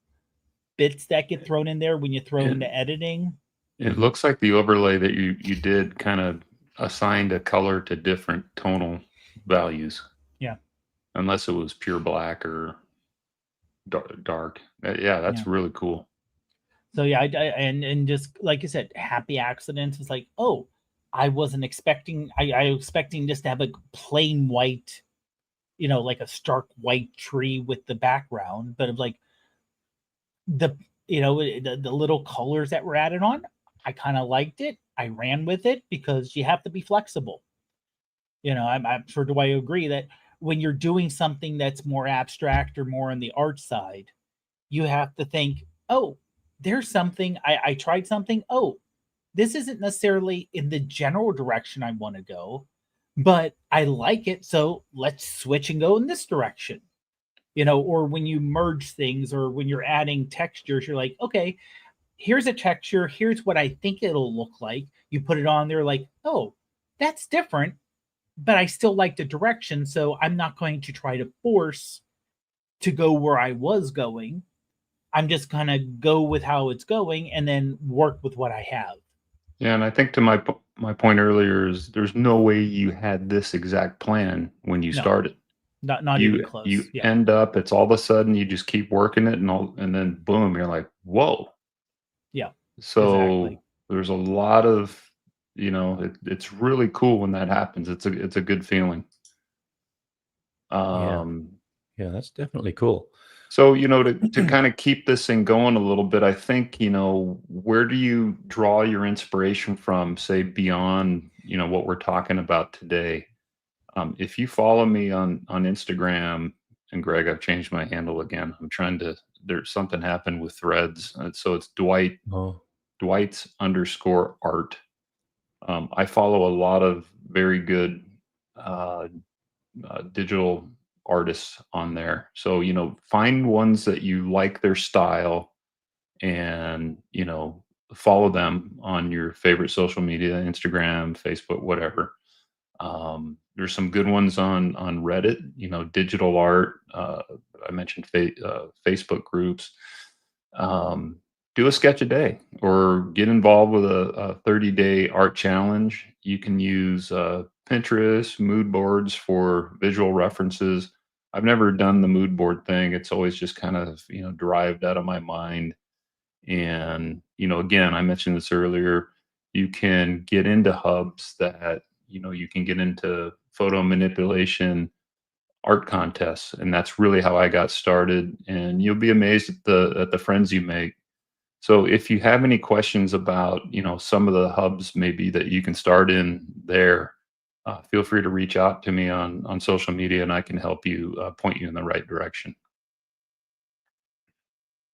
Speaker 3: bits that get thrown in there when you throw
Speaker 2: It,
Speaker 3: into editing.
Speaker 2: it
Speaker 1: Mhm.
Speaker 2: looks like the overlay that you did kind of assigned a color to different tonal values,
Speaker 3: Yeah,
Speaker 2: unless it was pure black or dark. Yeah,
Speaker 3: yeah.
Speaker 2: that's really cool.
Speaker 3: So yeah, and just like you said, happy accidents. It's like, oh, I wasn't expecting. I was expecting just to have a plain white, like a stark white tree with the background, but it's like the the little colors that were added on. I kind of liked it. I ran with it because you have to be flexible. I'm sure, do I agree that when you're doing something that's more abstract or more on the art side, you have to think, oh, there's something I tried something. Oh, this isn't necessarily in the general direction I want to go, but I like it. So let's switch and go in this direction. Or when you merge things or when you're adding textures, you're like, okay, here's a texture. Here's what I think it'll look like. You put it on there, like, oh, that's different, but I still like the direction. So I'm not going to try to force to go where I was going. I'm just going to go with how it's going and then work with what I have.
Speaker 2: Yeah, and I think to my point earlier is there's no way you had this exact plan when you
Speaker 3: No,
Speaker 2: started.
Speaker 3: not even
Speaker 2: You
Speaker 3: close. Yeah.
Speaker 2: end up, it's all of a sudden you just keep working it, and then boom, you're like, whoa.
Speaker 3: Yeah. Exactly.
Speaker 2: So there's a lot of, it's really cool when that happens. It's a good feeling.
Speaker 1: Yeah.
Speaker 2: Um,
Speaker 1: Yeah, that's definitely cool.
Speaker 2: so, to kind of keep this thing going a little bit, I think, where do you draw your inspiration from, say, beyond, what we're talking about today? If you follow me on Instagram, and Greg, I've changed my handle again. I'm trying to, there's something happened with threads. So it's
Speaker 1: Oh,
Speaker 2: Dwight's underscore art. I follow a lot of very good uh, digital artists on there. So, find ones that you like their style, and, follow them on your favorite social media, Instagram, Facebook, whatever. There's some good ones on Reddit, digital art. I mentioned Facebook groups. Um, do a sketch a day or get involved with a 30-day art challenge. You can use Pinterest, mood boards for visual references. I've never done the mood board thing. It's always just kind of, derived out of my mind. And, again, I mentioned this earlier, you can get into hubs that, you can get into photo manipulation, art contests, and that's really how I got started. And you'll be amazed at the friends you make. So if you have any questions about, some of the hubs maybe that you can start in there, feel free to reach out to me on social media, and I can help you point you in the right direction.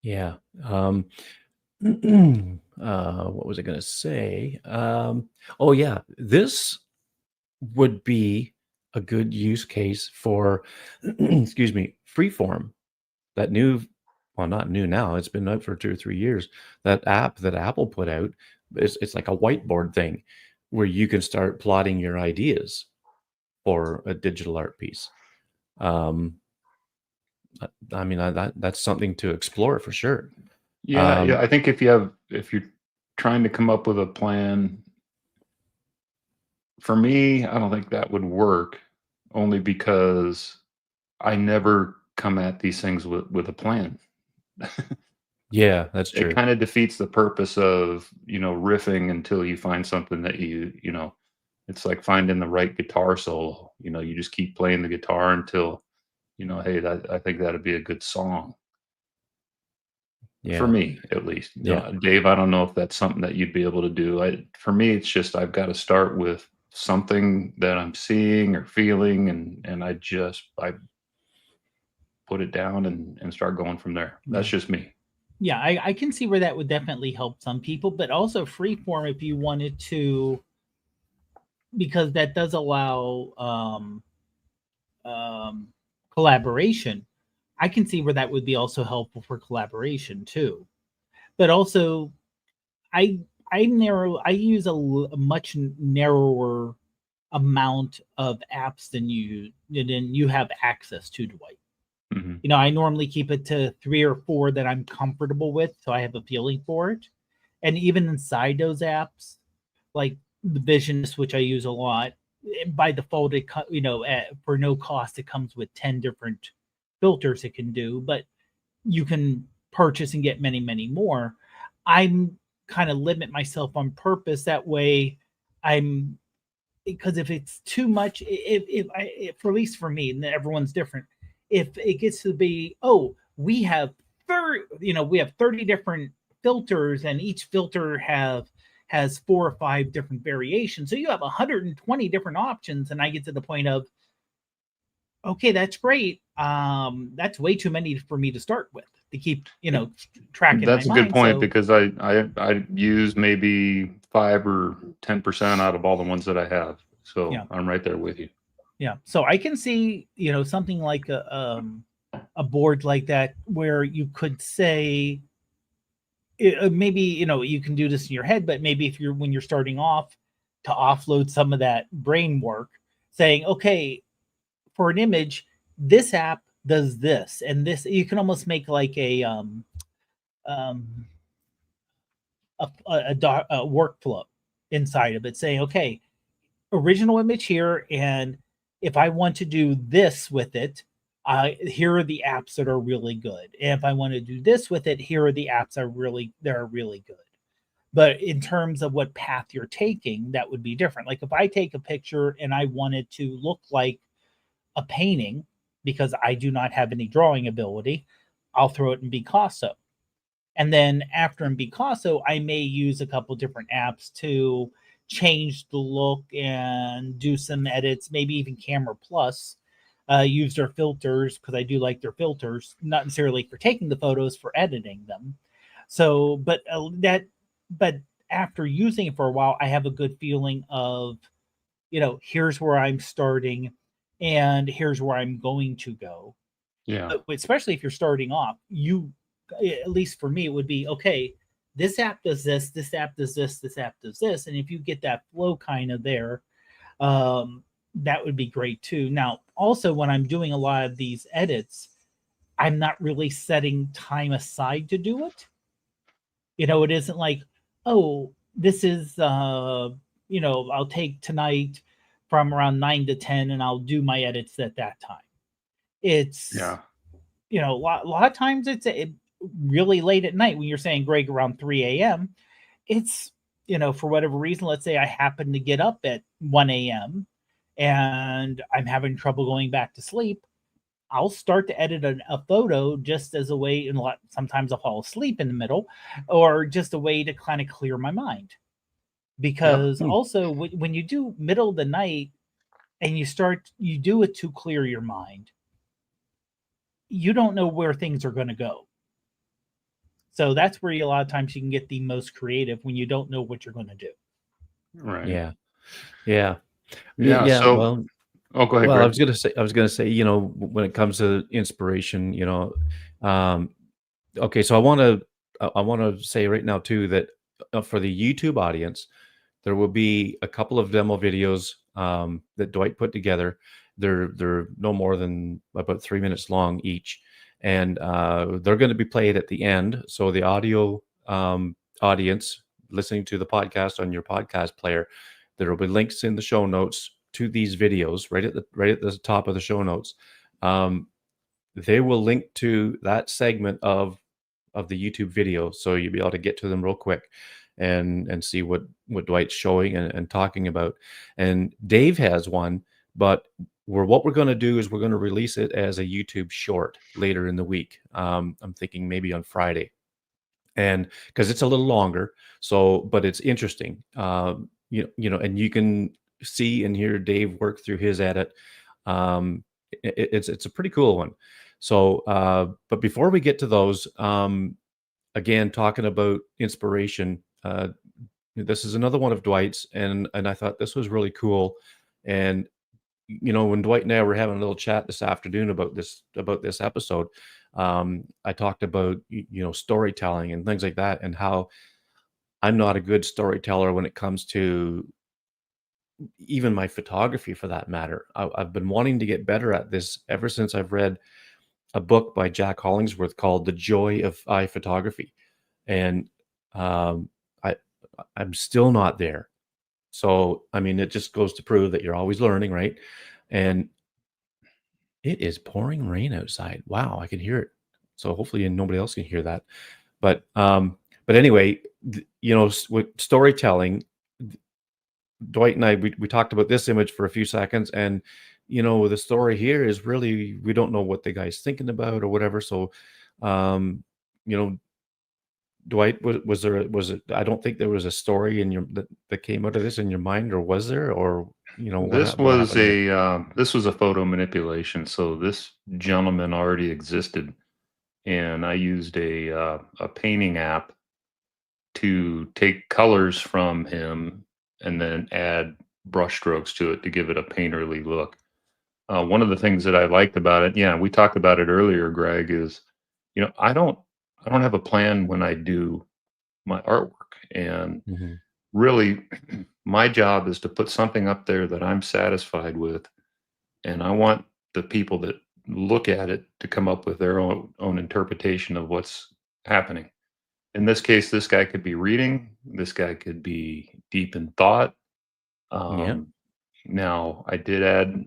Speaker 1: Yeah. What was I going to say? Oh, yeah. This would be a good use case for, excuse me, Freeform. That new, well, not new now. It's been out for 2 or 3 years. That app that Apple put out, it's like a whiteboard thing where you can start plotting your ideas for a digital art piece. I mean, that's something to explore for sure.
Speaker 2: Yeah, I think if you're trying to come up with a plan, for me, I don't think that would work, only because I never come at these things with a plan.
Speaker 1: Yeah, that's
Speaker 2: It
Speaker 1: true.
Speaker 2: kind of defeats the purpose of, riffing until you find something that it's like finding the right guitar solo. You just keep playing the guitar until, hey, I think that'd be a good song for
Speaker 1: Yeah,
Speaker 2: me, at least.
Speaker 1: yeah,
Speaker 2: Dave, I don't know if that's something that you'd be able to do. For me, it's just I've got to start with something that I'm seeing or feeling, and I put it down and start going from there. That's
Speaker 3: Yeah.
Speaker 2: just me.
Speaker 3: Yeah, I can see where that would definitely help some people, but also freeform if you wanted to, because that does allow um, collaboration. I can see where that would be also helpful for collaboration too. But also, I I use a much narrower amount of apps than you have access to, Dwight.
Speaker 2: Hmm.
Speaker 3: I normally keep it to 3 or 4 that I'm comfortable with, so I have a feeling for it. And even inside those apps, like the Visionist, which I use a lot, by default, for no cost, it comes with 10 different filters it can do, but you can purchase and get many, many more. I'm kind of limit myself on purpose. That way, I'm because if it's too much, if for at least for me, and everyone's different, if it gets to be, oh, we have 30, we have 30 different filters, and each filter has 4 or 5 different variations, so you have 120 different options, and I get to the point of, okay, that's great. That's way too many for me to start with to keep, track in my
Speaker 2: That's a good
Speaker 3: mind.
Speaker 2: point
Speaker 3: So
Speaker 2: because I use maybe 5 or 10% out of all the ones that I have. So
Speaker 3: yeah,
Speaker 2: I'm right there with you.
Speaker 3: yeah. So I can see, something like a board like that where you could say, maybe, you can do this in your head, but maybe if you're when you're starting off, to offload some of that brain work, saying, okay, for an image, this app does this, and this, you can almost make like um a workflow inside of it, saying, okay, original image here, and if I want to do this with it, here are the apps that are really good. And if I want to do this with it, here are the apps that are really good. But in terms of what path you're taking, that would be different. Like if I take a picture and I want it to look like a painting, because I do not have any drawing ability, I'll throw it in Picasso. And then after in Picasso, I may use a couple different apps to change the look and do some edits, maybe even Camera Plus. Use their filters because I do like their filters, not necessarily for taking the photos, for editing them. So, but after using it for a while, I have a good feeling of, here's where I'm starting and here's where I'm going to go.
Speaker 2: Yeah.
Speaker 3: But especially if you're starting off, at least for me, it would be, okay, this app does this app does this app does this. And if you get that flow kind of there, that would be great too. Now, also, when I'm doing a lot of these edits, I'm not really setting time aside to do it. It isn't like, oh, this is I'll take tonight from around 9 to 10 and I'll do my edits at that time. It's a lot of times it's really late at night when you're saying, Greg, around 3 a.m. It's, for whatever reason, let's say I happen to get up at 1 a.m. and I'm having trouble going back to sleep. I'll start to edit a photo just as a way, and sometimes I'll fall asleep in the middle, or just a way to kind of clear my mind. Because also, when you do middle of the night and you do it to clear your mind, you don't know where things are going to go. So that's where a lot of times you can get the most creative, when you don't know what you're going to do.
Speaker 2: Right.
Speaker 1: Yeah. Yeah.
Speaker 2: Yeah.
Speaker 1: Yeah.
Speaker 2: So,
Speaker 1: Well,
Speaker 2: go ahead,
Speaker 1: well,
Speaker 2: Greg.
Speaker 1: I was gonna say, when it comes to inspiration, okay, so I want to say right now too that for the YouTube audience, there will be a couple of demo videos that Dwight put together. They're no more than about 3 minutes long each, and they're going to be played at the end. So the audio audience listening to the podcast on your podcast player, there will be links in the show notes to these videos right at the top of the show notes. They will link to that segment of the YouTube video, so you'll be able to get to them real quick and see what Dwight's showing and talking about. And Dave has one, but what we're going to do is we're going to release it as a YouTube short later in the week. I'm thinking maybe on Friday, and because it's a little longer, but it's interesting. And you can see and hear Dave work through his edit. It's a pretty cool one. So, but before we get to those, again, talking about inspiration, this is another one of Dwight's, and I thought this was really cool. And when Dwight and I were having a little chat this afternoon about this episode, I talked about storytelling and things like that, and how I'm not a good storyteller when it comes to even my photography, for that matter. I've been wanting to get better at this ever since I've read a book by Jack Hollingsworth called The Joy of iPhoneography. And um, I I'm still not there. So I mean, it just goes to prove that you're always learning, right? And it is pouring rain outside. Wow, I can hear it. So hopefully nobody else can hear that. But anyway, with storytelling, Dwight and I, we talked about this image for a few seconds, and the story here is really, we don't know what the guy's thinking about or whatever. So, um, you know, Dwight, was it? I don't think there was a story in that came out of this in your mind, or was there, or
Speaker 2: This
Speaker 1: what
Speaker 2: was
Speaker 1: happened here?
Speaker 2: a photo manipulation. So this gentleman already existed, and I used a painting app to take colors from him and then add brush strokes to it to give it a painterly look. One of the things that I liked about it, yeah, we talked about it earlier, Greg, is I don't have a plan when I do my artwork, and
Speaker 1: Hmm.
Speaker 2: really my job is to put something up there that I'm satisfied with, and I want the people that look at it to come up with their own interpretation of what's happening. In this case, this guy could be reading, this guy could be deep in thought.
Speaker 1: Yeah.
Speaker 2: Um, Now, I did add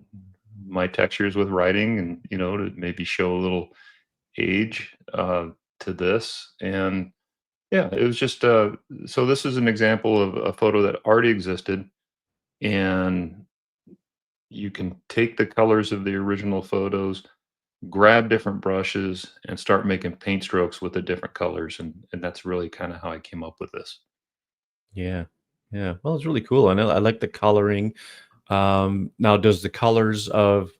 Speaker 2: my textures with writing, and to maybe show a little age to this. And yeah, it was just so this is an example of a photo that already existed, and you can take the colors of the original photos, grab different brushes, and start making paint strokes with the different colors, and that's really kind of how I came up with this.
Speaker 1: Yeah. Yeah. Well, it's really cool. I like the coloring. Now, does the colors of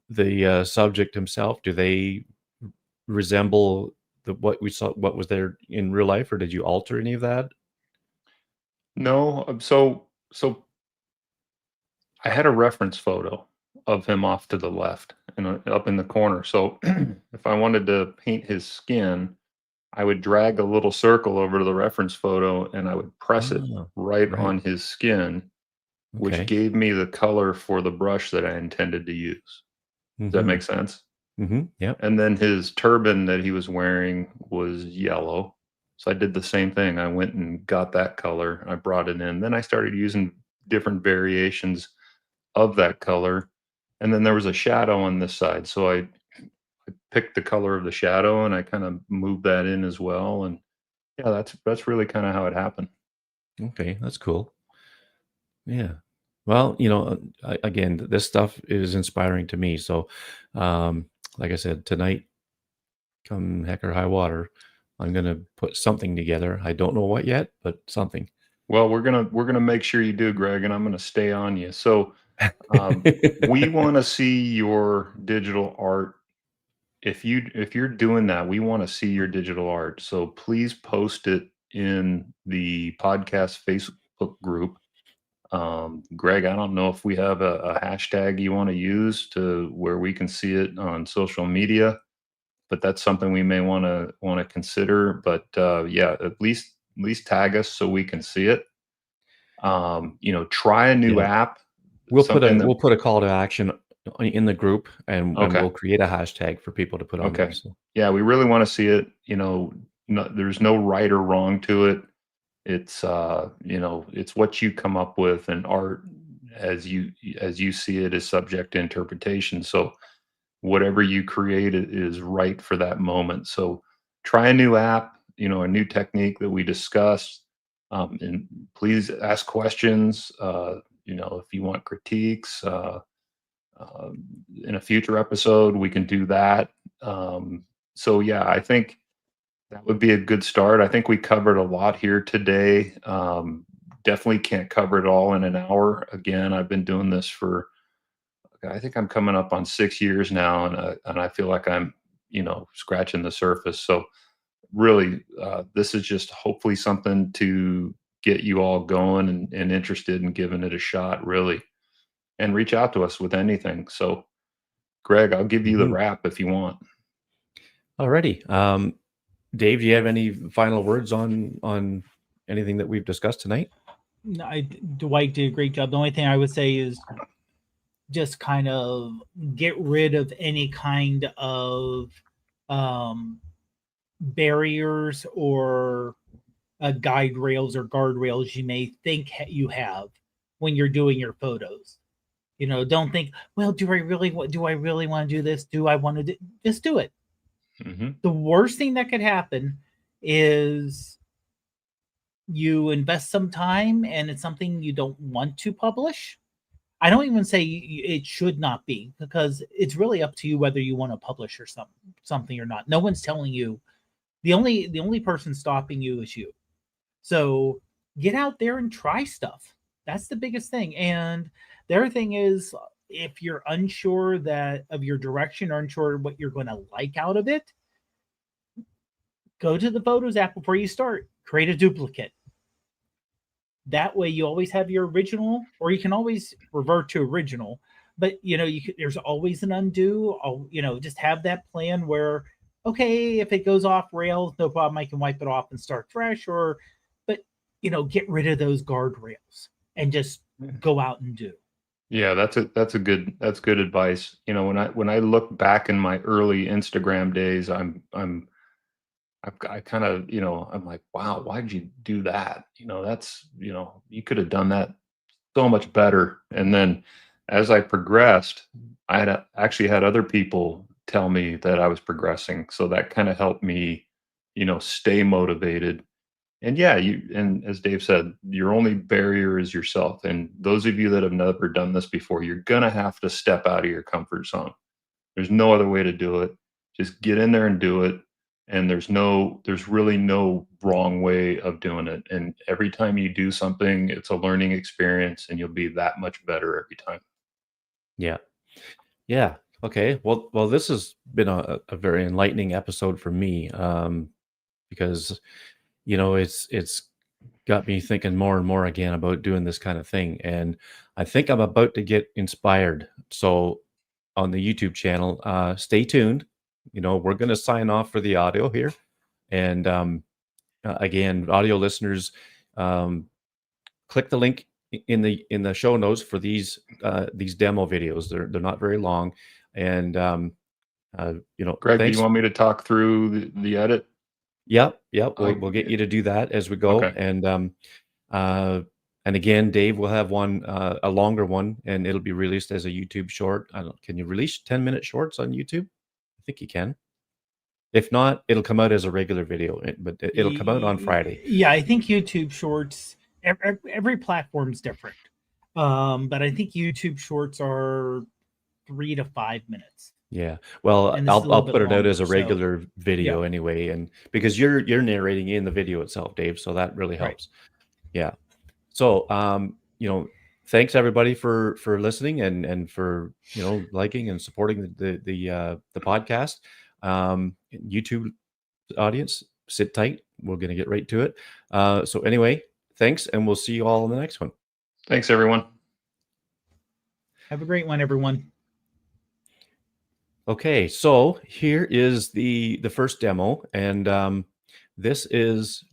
Speaker 1: the subject himself, do they resemble what we saw, what was there in real life, or did you alter any of that?
Speaker 2: No, so I had a reference photo of him off to the left and up in the corner. So if I wanted to paint his skin, I would drag a little circle over to the reference photo and I would press it
Speaker 1: Oh,
Speaker 2: right
Speaker 1: right.
Speaker 2: on his skin, which
Speaker 1: Okay.
Speaker 2: gave me the color for the brush that I intended to use. Does that
Speaker 1: Mm-hmm.
Speaker 2: make sense?
Speaker 1: Mm-hmm. Yep.
Speaker 2: And then his turban that he was wearing was yellow. So I did the same thing. I went and got that color. I brought it in. Then I started using different variations of that color. And then there was a shadow on this side. So I picked the color of the shadow and I kind of moved that in as well. And yeah, that's really kind of how it happened.
Speaker 1: Okay, that's cool. Yeah. Well, again, this stuff is inspiring to me. So, like I said, tonight, come heck or high water, I'm gonna put something together. I don't know what yet, but something.
Speaker 2: Well, we're gonna make sure you do, Greg, and I'm gonna stay on you. So we want to see your digital art. If you're doing that, we want to see your digital art. So please post it in the podcast Facebook group. Greg, I don't know if we have a hashtag you want to use to where we can see it on social media, but that's something we may want to consider. But yeah, at least tag us so we can see it. Try a new
Speaker 1: Yeah.
Speaker 2: app.
Speaker 1: We'll put
Speaker 2: Something
Speaker 1: a
Speaker 2: that
Speaker 1: we'll put a call to action in the group, and
Speaker 2: okay.
Speaker 1: we'll create a hashtag for people to put on there.
Speaker 2: Okay.
Speaker 1: So
Speaker 2: Yeah, we really want to see it. There's no right or wrong to it. It's what you come up with, and art as you see it is subject to interpretation. So whatever you create is right for that moment. So try a new app, a new technique that we discussed. And please ask questions. If you want critiques, uh, in a future episode, we can do that. So yeah, I think that would be a good start. I think we covered a lot here today. Definitely can't cover it all in an hour. Again, I've been doing this for, I think I'm coming up on 6 years now, and I feel like I'm, scratching the surface. So really, this is just hopefully something to get you all going and interested in giving it a shot, really, and reach out to us with anything. So Greg, I'll give you the
Speaker 1: Mhm.
Speaker 2: wrap if you want.
Speaker 1: Alrighty. Dave, do you have any final words on anything that we've discussed tonight?
Speaker 3: Dwight did a great job. The only thing I would say is just kind of get rid of any kind of um, barriers or guide rails or guardrails you may think you have when you're doing your photos. Don't think, well, do I really want to do this? Do I want to just do it?
Speaker 2: Mm-hmm.
Speaker 3: The worst thing that could happen is you invest some time and it's something you don't want to publish. I don't even say it should not be, because it's really up to you whether you want to publish or something or not. No one's telling you. The only person stopping you is you. So get out there and try stuff. That's the biggest thing. And the other thing is, if you're unsure of your direction or unsure what you're going to like out of it, go to the Photos app before you start. Create a duplicate. That way, you always have your original, or you can always revert to original. But there's always an undo. Just have that plan where, okay, if it goes off rails, no problem. I can wipe it off and start fresh. But get rid of those guardrails and just go out and do.
Speaker 2: Yeah, that's good advice. When I look back in my early Instagram days, I kind of, I'm like, wow, why did you do that? You could have done that so much better. And then as I progressed, I actually had other people tell me that I was progressing. So that kind of helped me, stay motivated. And yeah, and as Dave said, your only barrier is yourself. And those of you that have never done this before, you're gonna have to step out of your comfort zone. There's no other way to do it. Just get in there and do it. And there's really no wrong way of doing it. And every time you do something, it's a learning experience and you'll be that much better every time.
Speaker 1: Yeah. Yeah. Okay. Well, this has been a very enlightening episode for me, because it's got me thinking more and more again about doing this kind of thing, and I think I'm about to get inspired. So on the YouTube channel, stay tuned. We're going to sign off for the audio here, and again, audio listeners, um, click the link in the show notes for these demo videos. They're not very long, and
Speaker 2: Greg, do you
Speaker 1: thanks.
Speaker 2: want me to talk through the edit?
Speaker 1: Yep, we'll get you to do that as we go.
Speaker 2: Okay.
Speaker 1: And again, Dave will have one, a longer one, and it'll be released as a YouTube short. I don't. Can you release 10-minute shorts on YouTube? I think you can. If not, it'll come out as a regular video, but it'll come out on Friday.
Speaker 3: Yeah, I think YouTube Shorts. Every platform's different, but I think YouTube Shorts are 3 to 5 minutes.
Speaker 1: Yeah. Well,
Speaker 3: And this is a
Speaker 1: I'll
Speaker 3: little
Speaker 1: put
Speaker 3: bit
Speaker 1: it out as a
Speaker 3: longer, so-
Speaker 1: regular video anyway, and because you're narrating in the video itself, Dave, so that really
Speaker 3: Right.
Speaker 1: helps. Yeah. So, you know, thanks everybody for listening and for, you know, liking and supporting the podcast. YouTube audience, sit tight. We're going to get right to it. So anyway, thanks, and we'll see you all in the next one.
Speaker 2: Thanks, everyone.
Speaker 3: Have a great one, everyone.
Speaker 1: Okay, so here is the first demo, and this is,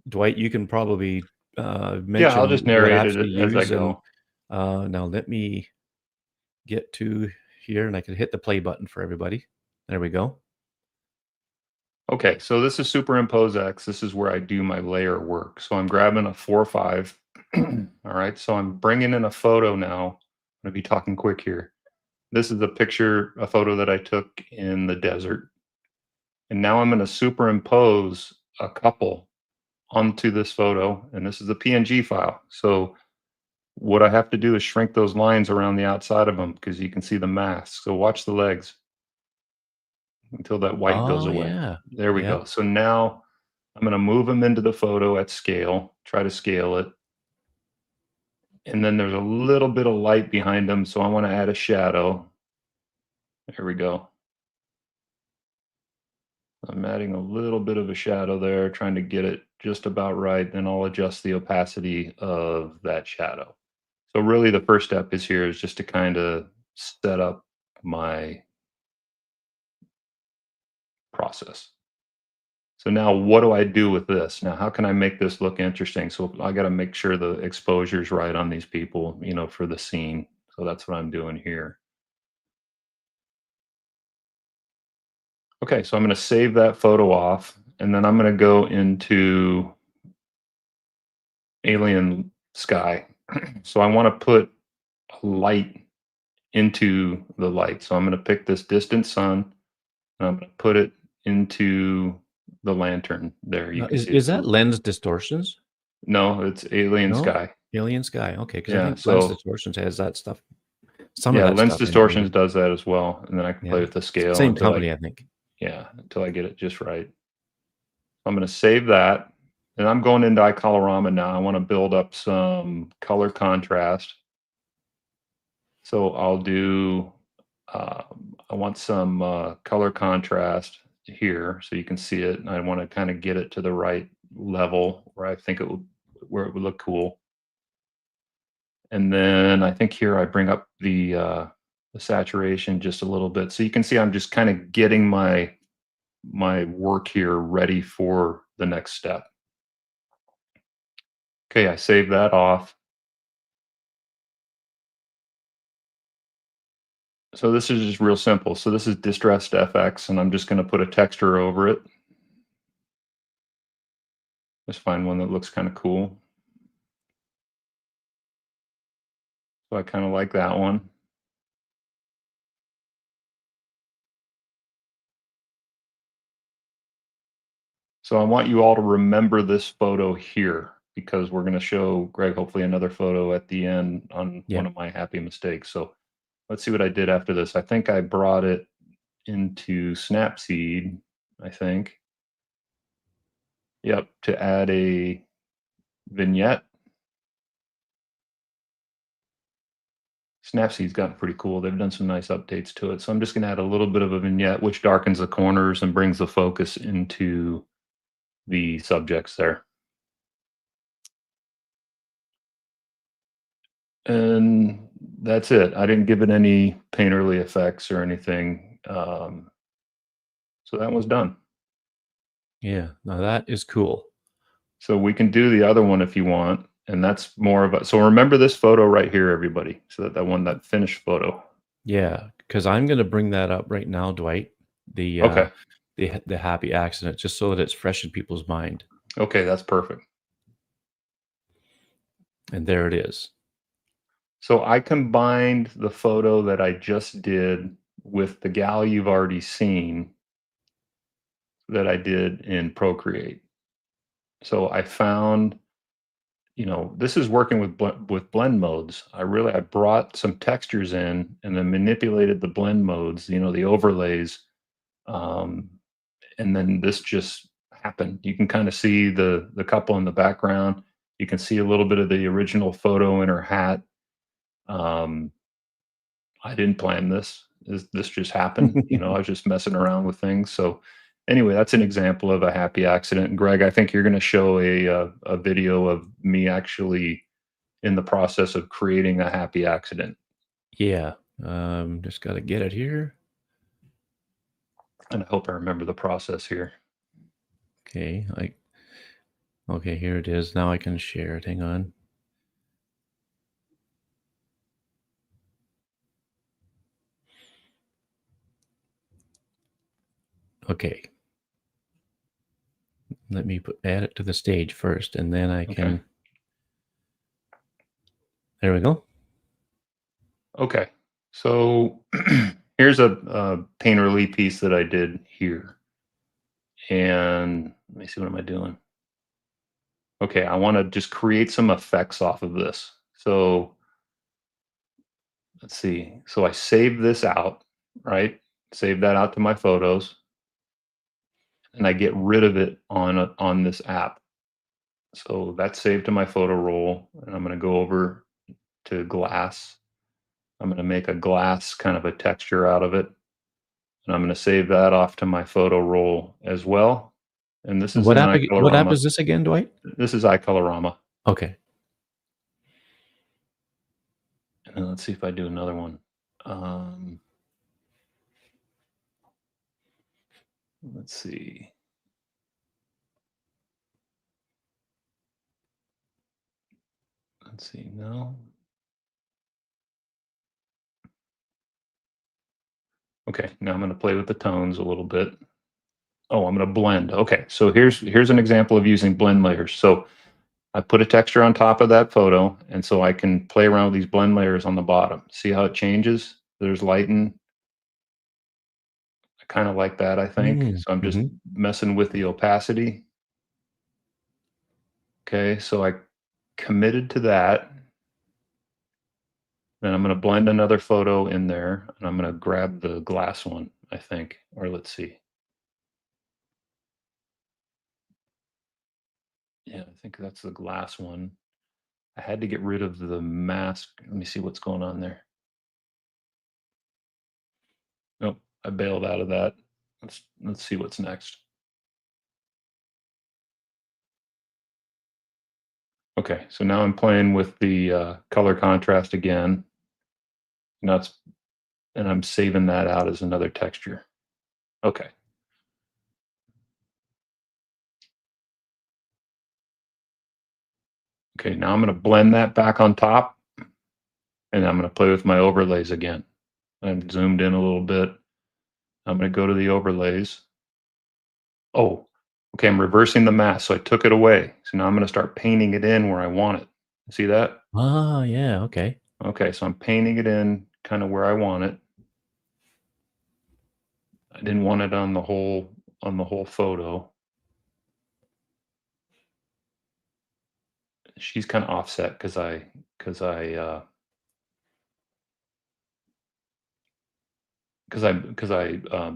Speaker 1: Dwight, you can probably mention.
Speaker 2: Yeah, I'll just narrate it as I go.
Speaker 1: Now let me get to here, and I can hit the play button for everybody. There we go.
Speaker 2: Okay, so this is Superimpose X. This is where I do my layer work. So I'm grabbing a 4:5. All right, so I'm bringing in a photo now. I'm going to be talking quick here. This is a photo that I took in the desert. And now I'm going to superimpose a couple onto this photo, and this is a PNG file. So what I have to do is shrink those lines around the outside of them because you can see the mask. So watch the legs until that white goes away.
Speaker 1: Yeah.
Speaker 2: There we go. So now I'm going to move them into the photo at scale, try to scale it. And then there's a little bit of light behind them, so I want to add a shadow. There we go. I'm adding a little bit of a shadow there, trying to get it just about right. Then I'll adjust the opacity of that shadow. So really the first step is just to kind of set up my process. So now what do I do with this? Now, how can I make this look interesting? So I got to make sure the exposure is right on these people, you know, for the scene. So that's what I'm doing here. Okay, so I'm going to save that photo off, and then I'm going to go into alien sky. So I want to put a light into the light. So I'm going to pick this distant sun, and I'm going to put it into the lantern there. You can see
Speaker 1: Is that lens distortions?
Speaker 2: No, it's alien sky.
Speaker 1: Alien sky. Okay, because
Speaker 2: Yeah,
Speaker 1: I think
Speaker 2: so-
Speaker 1: lens distortions has that stuff. Some of
Speaker 2: Yeah,
Speaker 1: that
Speaker 2: lens
Speaker 1: stuff in it,
Speaker 2: distortions
Speaker 1: maybe.
Speaker 2: does that as well, and then I can play
Speaker 1: Yeah.
Speaker 2: with the scale.
Speaker 1: Same
Speaker 2: until
Speaker 1: company, I think.
Speaker 2: until I get it just right. I'm going to save that, and I'm going into iColorama now. I want to build up some color contrast. So I'll do, I want some color contrast here so you can see it. And I want to kind of get it to the right level where I think where it would look cool. And then I think here I bring up the saturation just a little bit. So you can see I'm just kind of getting my work here ready for the next step. Okay, I save that off. So this is just real simple. So this is distressed FX, and I'm just going to put a texture over it. Just find one that looks kind of cool. So I kind of like that one. So I want you all to remember this photo here, because we're going to show Greg hopefully another photo at the end on one of my happy mistakes. So let's see what I did after this. I think I brought it into Snapseed, I think. Yep, to add a vignette. Snapseed's gotten pretty cool. They've done some nice updates to it. So I'm just going to add a little bit of a vignette, which darkens the corners and brings the focus into the subjects there. And that's it. I didn't give it any painterly effects or anything. So that was done.
Speaker 1: Yeah, now that is cool.
Speaker 2: So we can do the other one if you want. And that's more of a, so remember this photo right here, everybody. So that finished photo.
Speaker 1: Yeah, because I'm going to bring that up right now, Dwight.
Speaker 2: Okay.
Speaker 1: the happy accident, just so that it's fresh in people's mind.
Speaker 2: Okay, that's perfect.
Speaker 1: And there it is.
Speaker 2: So I combined the photo that I just did with the gal you've already seen that I did in Procreate. So I found, this is working with blend modes. I brought some textures in and then manipulated the blend modes, the overlays, um, and then this just happened. You can kind of see the couple in the background. You can see a little bit of the original photo in her hat. I didn't plan this. This just happened. I was just messing around with things. So anyway, that's an example of a happy accident. And Greg, I think you're going to show a video of me actually in the process of creating a happy accident.
Speaker 1: Yeah. Just got to get it here.
Speaker 2: And I hope I remember the process here.
Speaker 1: Okay. Okay, here it is. Now I can share it. Hang on. Okay. Let me add it to the stage first, and then I can.
Speaker 2: Okay.
Speaker 1: There we go.
Speaker 2: Okay. So here's a painterly piece that I did here. And let me see, what am I doing? Okay, I want to just create some effects off of this. So let's see. So I save this out, right? Save that out to my photos, and I get rid of it on this app. So that's saved to my photo roll, and I'm going to go over to glass. I'm going to make a glass kind of a texture out of it, and I'm going to save that off to my photo roll as well. And this is
Speaker 1: What
Speaker 2: in
Speaker 1: app? What app
Speaker 2: iColorama.
Speaker 1: is this again, Dwight?
Speaker 2: This is iColorama.
Speaker 1: Okay.
Speaker 2: And let's see if I do another one. Let's see. Let's see. No. Okay, now I'm going to play with the tones a little bit. Oh, I'm going to blend. Okay, so here's an example of using blend layers. So I put a texture on top of that photo, and so I can play around with these blend layers on the bottom. See how it changes? There's lighten. I kind of like that, I think. So I'm just messing with the opacity. Okay, so I committed to that. Then I'm going to blend another photo in there, and I'm going to grab the glass one, I think. Or let's see. Yeah, I think that's the glass one. I had to get rid of the mask. Let me see what's going on there. Nope, I bailed out of that. Let's see what's next. Okay, so now I'm playing with the color contrast again. Now and I'm saving that out as another texture. Okay. Okay, now I'm going to blend that back on top, and I'm going to play with my overlays again. I'm zoomed in a little bit. I'm going to go to the overlays. Oh, okay, I'm reversing the mask, so I took it away. So now I'm going to start painting it in where I want it. See that?
Speaker 1: Ah, yeah, okay.
Speaker 2: Okay, so I'm painting it in kind of where I want it. I didn't want it on the whole photo. She's kind of offset because I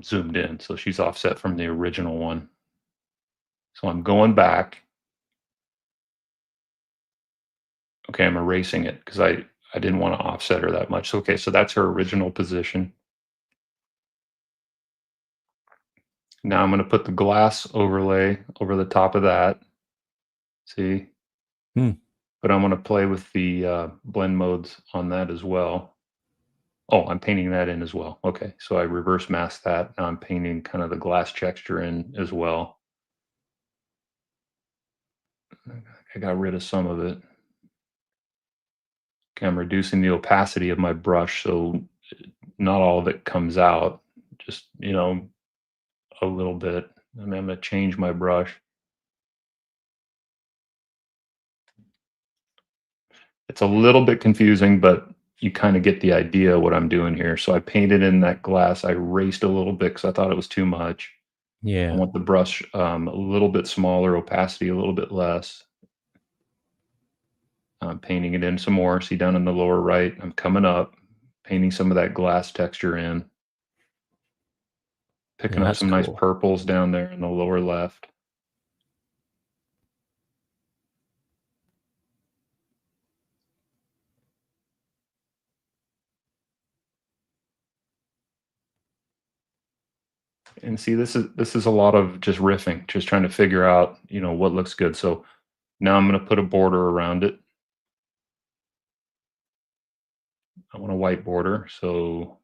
Speaker 2: zoomed in, so she's offset from the original one. So I'm going back. Okay, I'm erasing it because I didn't want to offset her that much. Okay, so that's her original position. Now I'm going to put the glass overlay over the top of that. See? But I'm going to play with the blend modes on that as well. Oh, I'm painting that in as well. Okay, so I reverse mask that. Now I'm painting kind of the glass texture in as well. I got rid of some of it. Okay, I'm reducing the opacity of my brush so not all of it comes out. Just, a little bit. And I'm going to change my brush. It's a little bit confusing, but you kind of get the idea what I'm doing here. So I painted in that glass. I erased a little bit because I thought it was too much. I
Speaker 1: Yeah.
Speaker 2: want the brush a little bit smaller, opacity a little bit less. I'm painting it in some more. See down in the lower right, I'm coming up, painting some of that glass texture in. Picking
Speaker 1: Yeah,
Speaker 2: up
Speaker 1: that's
Speaker 2: some nice
Speaker 1: cool.
Speaker 2: purples down there in the lower left. And see, this is a lot of just riffing, just trying to figure out, you know, what looks good. So now I'm going to put a border around it. I want a white border, so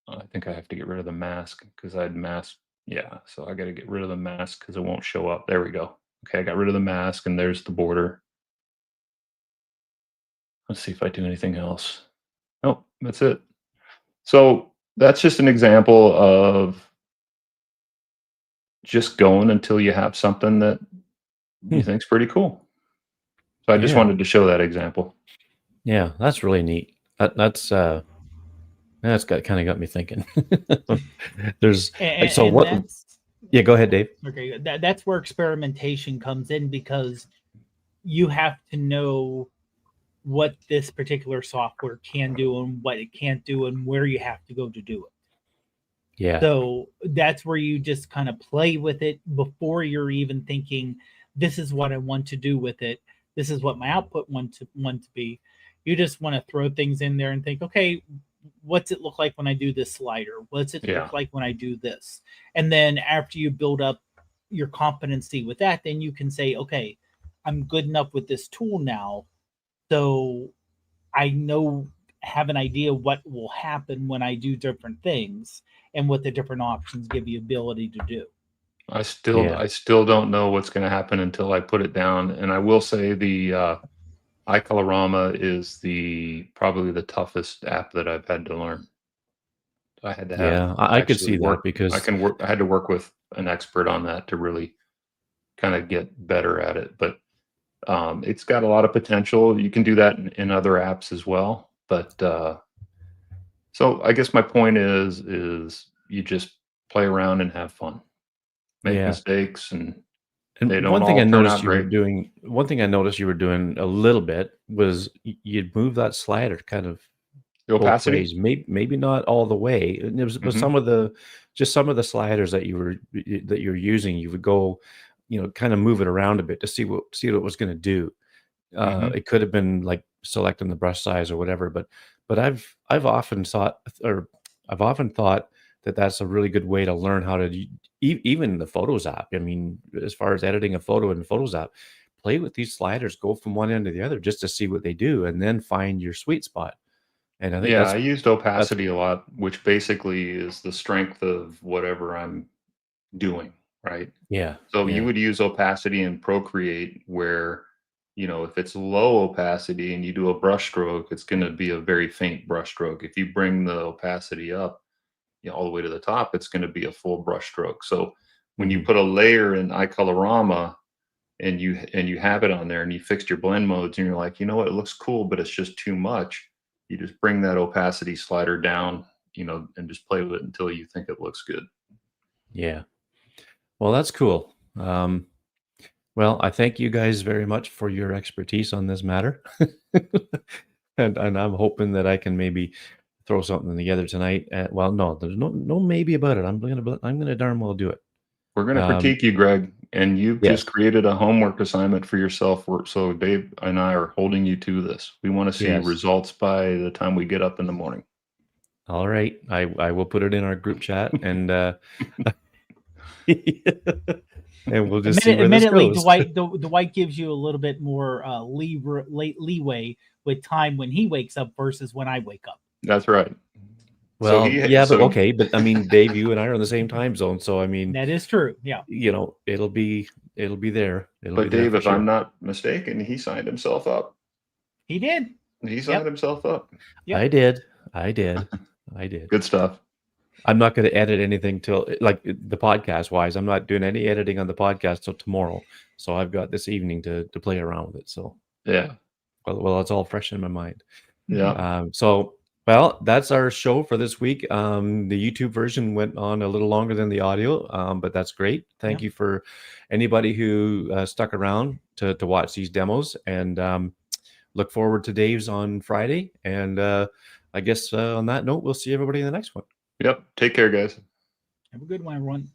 Speaker 2: I think I have to get rid of the mask because I'd mask. Yeah, so I got to get rid of the mask because it won't show up. There we go. Okay, I got rid of the mask and there's the border. Let's see if I do anything else. Nope, that's it. So that's just an example of just going until you have something that you think's pretty cool. So I just
Speaker 1: Yeah.
Speaker 2: wanted to show that example.
Speaker 1: Yeah, that's really neat. That's kind of got me thinking. There's like, so
Speaker 3: And
Speaker 1: what?
Speaker 3: that's
Speaker 1: Yeah, go ahead, Dave.
Speaker 3: okay. That's where experimentation comes in, because you have to know what this particular software can do and what it can't do and where you have to go to do it.
Speaker 1: Yeah.
Speaker 3: So that's where you just kind of play with it before you're even thinking, this is what I want to do with it. This is what my output want to be. You just want to throw things in there and think, okay, what's it look like when I do this slider? What's it
Speaker 2: Yeah.
Speaker 3: look like when I do this? And then after you build up your competency with that, then you can say, okay, I'm good enough with this tool now. So I have an idea what will happen when I do different things and what the different options give you ability to do.
Speaker 2: I still don't know what's going to happen until I put it down. And I will say the iColorama is probably the toughest app that I've had to learn. I had to
Speaker 1: Yeah, I could see that because
Speaker 2: I had to work with an expert on that to really kind of get better at it. But it's got a lot of potential. You can do that in other apps as well. But so I guess my point is you just play around and have fun, make
Speaker 1: yeah.
Speaker 2: mistakes, and
Speaker 1: And
Speaker 2: they don't
Speaker 1: one thing I
Speaker 2: all turn
Speaker 1: noticed
Speaker 2: out
Speaker 1: you were
Speaker 2: great.
Speaker 1: doing, one thing I noticed you were doing a little bit was you'd move that slider kind of
Speaker 2: The
Speaker 1: both
Speaker 2: opacity.
Speaker 1: ways. Maybe not all the way. And it was
Speaker 2: Mhm.
Speaker 1: some of the sliders that you're using. You would go, kind of move it around a bit to see what it was going to do.
Speaker 2: Mhm.
Speaker 1: It could have been like selecting the brush size or whatever, but I've often thought that that's a really good way to learn how to even the Photos app. I mean, as far as editing a photo in the Photos app, play with these sliders, go from one end to the other just to see what they do, and then find your sweet spot. And I think
Speaker 2: Yeah, I used
Speaker 1: that's
Speaker 2: opacity a lot, which basically is the strength of whatever I'm doing, right?
Speaker 1: yeah,
Speaker 2: So you
Speaker 1: yeah,
Speaker 2: would use opacity in Procreate where, if it's low opacity and you do a brush stroke, it's going to be a very faint brush stroke. If you bring the opacity up, all the way to the top, it's going to be a full brush stroke. So when you
Speaker 1: mhm,
Speaker 2: put a layer in iColorama and you have it on there and you fixed your blend modes and you're like, you know what, it looks cool, but it's just too much. You just bring that opacity slider down, and just play with it until you think it looks good.
Speaker 1: yeah. Well, that's cool. Well, I thank you guys very much for your expertise on this matter. And I'm hoping that I can maybe throw something together tonight. Well, no, there's no maybe about it. I'm gonna darn well do it.
Speaker 2: We're going to
Speaker 1: Um,
Speaker 2: critique you, Greg, and you've
Speaker 1: yes,
Speaker 2: just created a homework assignment for yourself. So Dave and I are holding you to this. We want to see
Speaker 1: yes.
Speaker 2: results by the time we get up in the morning.
Speaker 1: All right, I will put it in our group chat, and and we'll just see where this
Speaker 3: Admittedly,
Speaker 1: goes.
Speaker 3: Dwight gives you a little bit more leeway with time when he wakes up versus when I wake up.
Speaker 2: That's right. So
Speaker 1: Well, yeah, but okay, but I mean, Dave, you and I are in the same time zone, so I mean,
Speaker 3: That is true. Yeah,
Speaker 1: it'll be there. It'll be
Speaker 2: but
Speaker 1: there
Speaker 2: Dave,
Speaker 1: for
Speaker 2: if I'm
Speaker 1: sure.
Speaker 2: not mistaken, he signed himself up.
Speaker 3: he did.
Speaker 2: He signed
Speaker 3: Yep.
Speaker 2: himself up.
Speaker 3: Yep.
Speaker 1: I did. I did. I did.
Speaker 2: Good stuff.
Speaker 1: I'm not going to edit anything till like the podcast wise. I'm not doing any editing on the podcast till tomorrow. So I've got this evening to play around with it. So
Speaker 2: Yeah.
Speaker 1: Well, it's all fresh in my mind.
Speaker 2: Yeah.
Speaker 1: So, well, that's our show for this week. The YouTube version went on a little longer than the audio, but that's great. Thank you for anybody who stuck around to watch these demos, and look forward to Dave's on Friday. And I guess on that note, we'll see everybody in the next one.
Speaker 2: Yep. Take care, guys.
Speaker 3: Have a good one, everyone.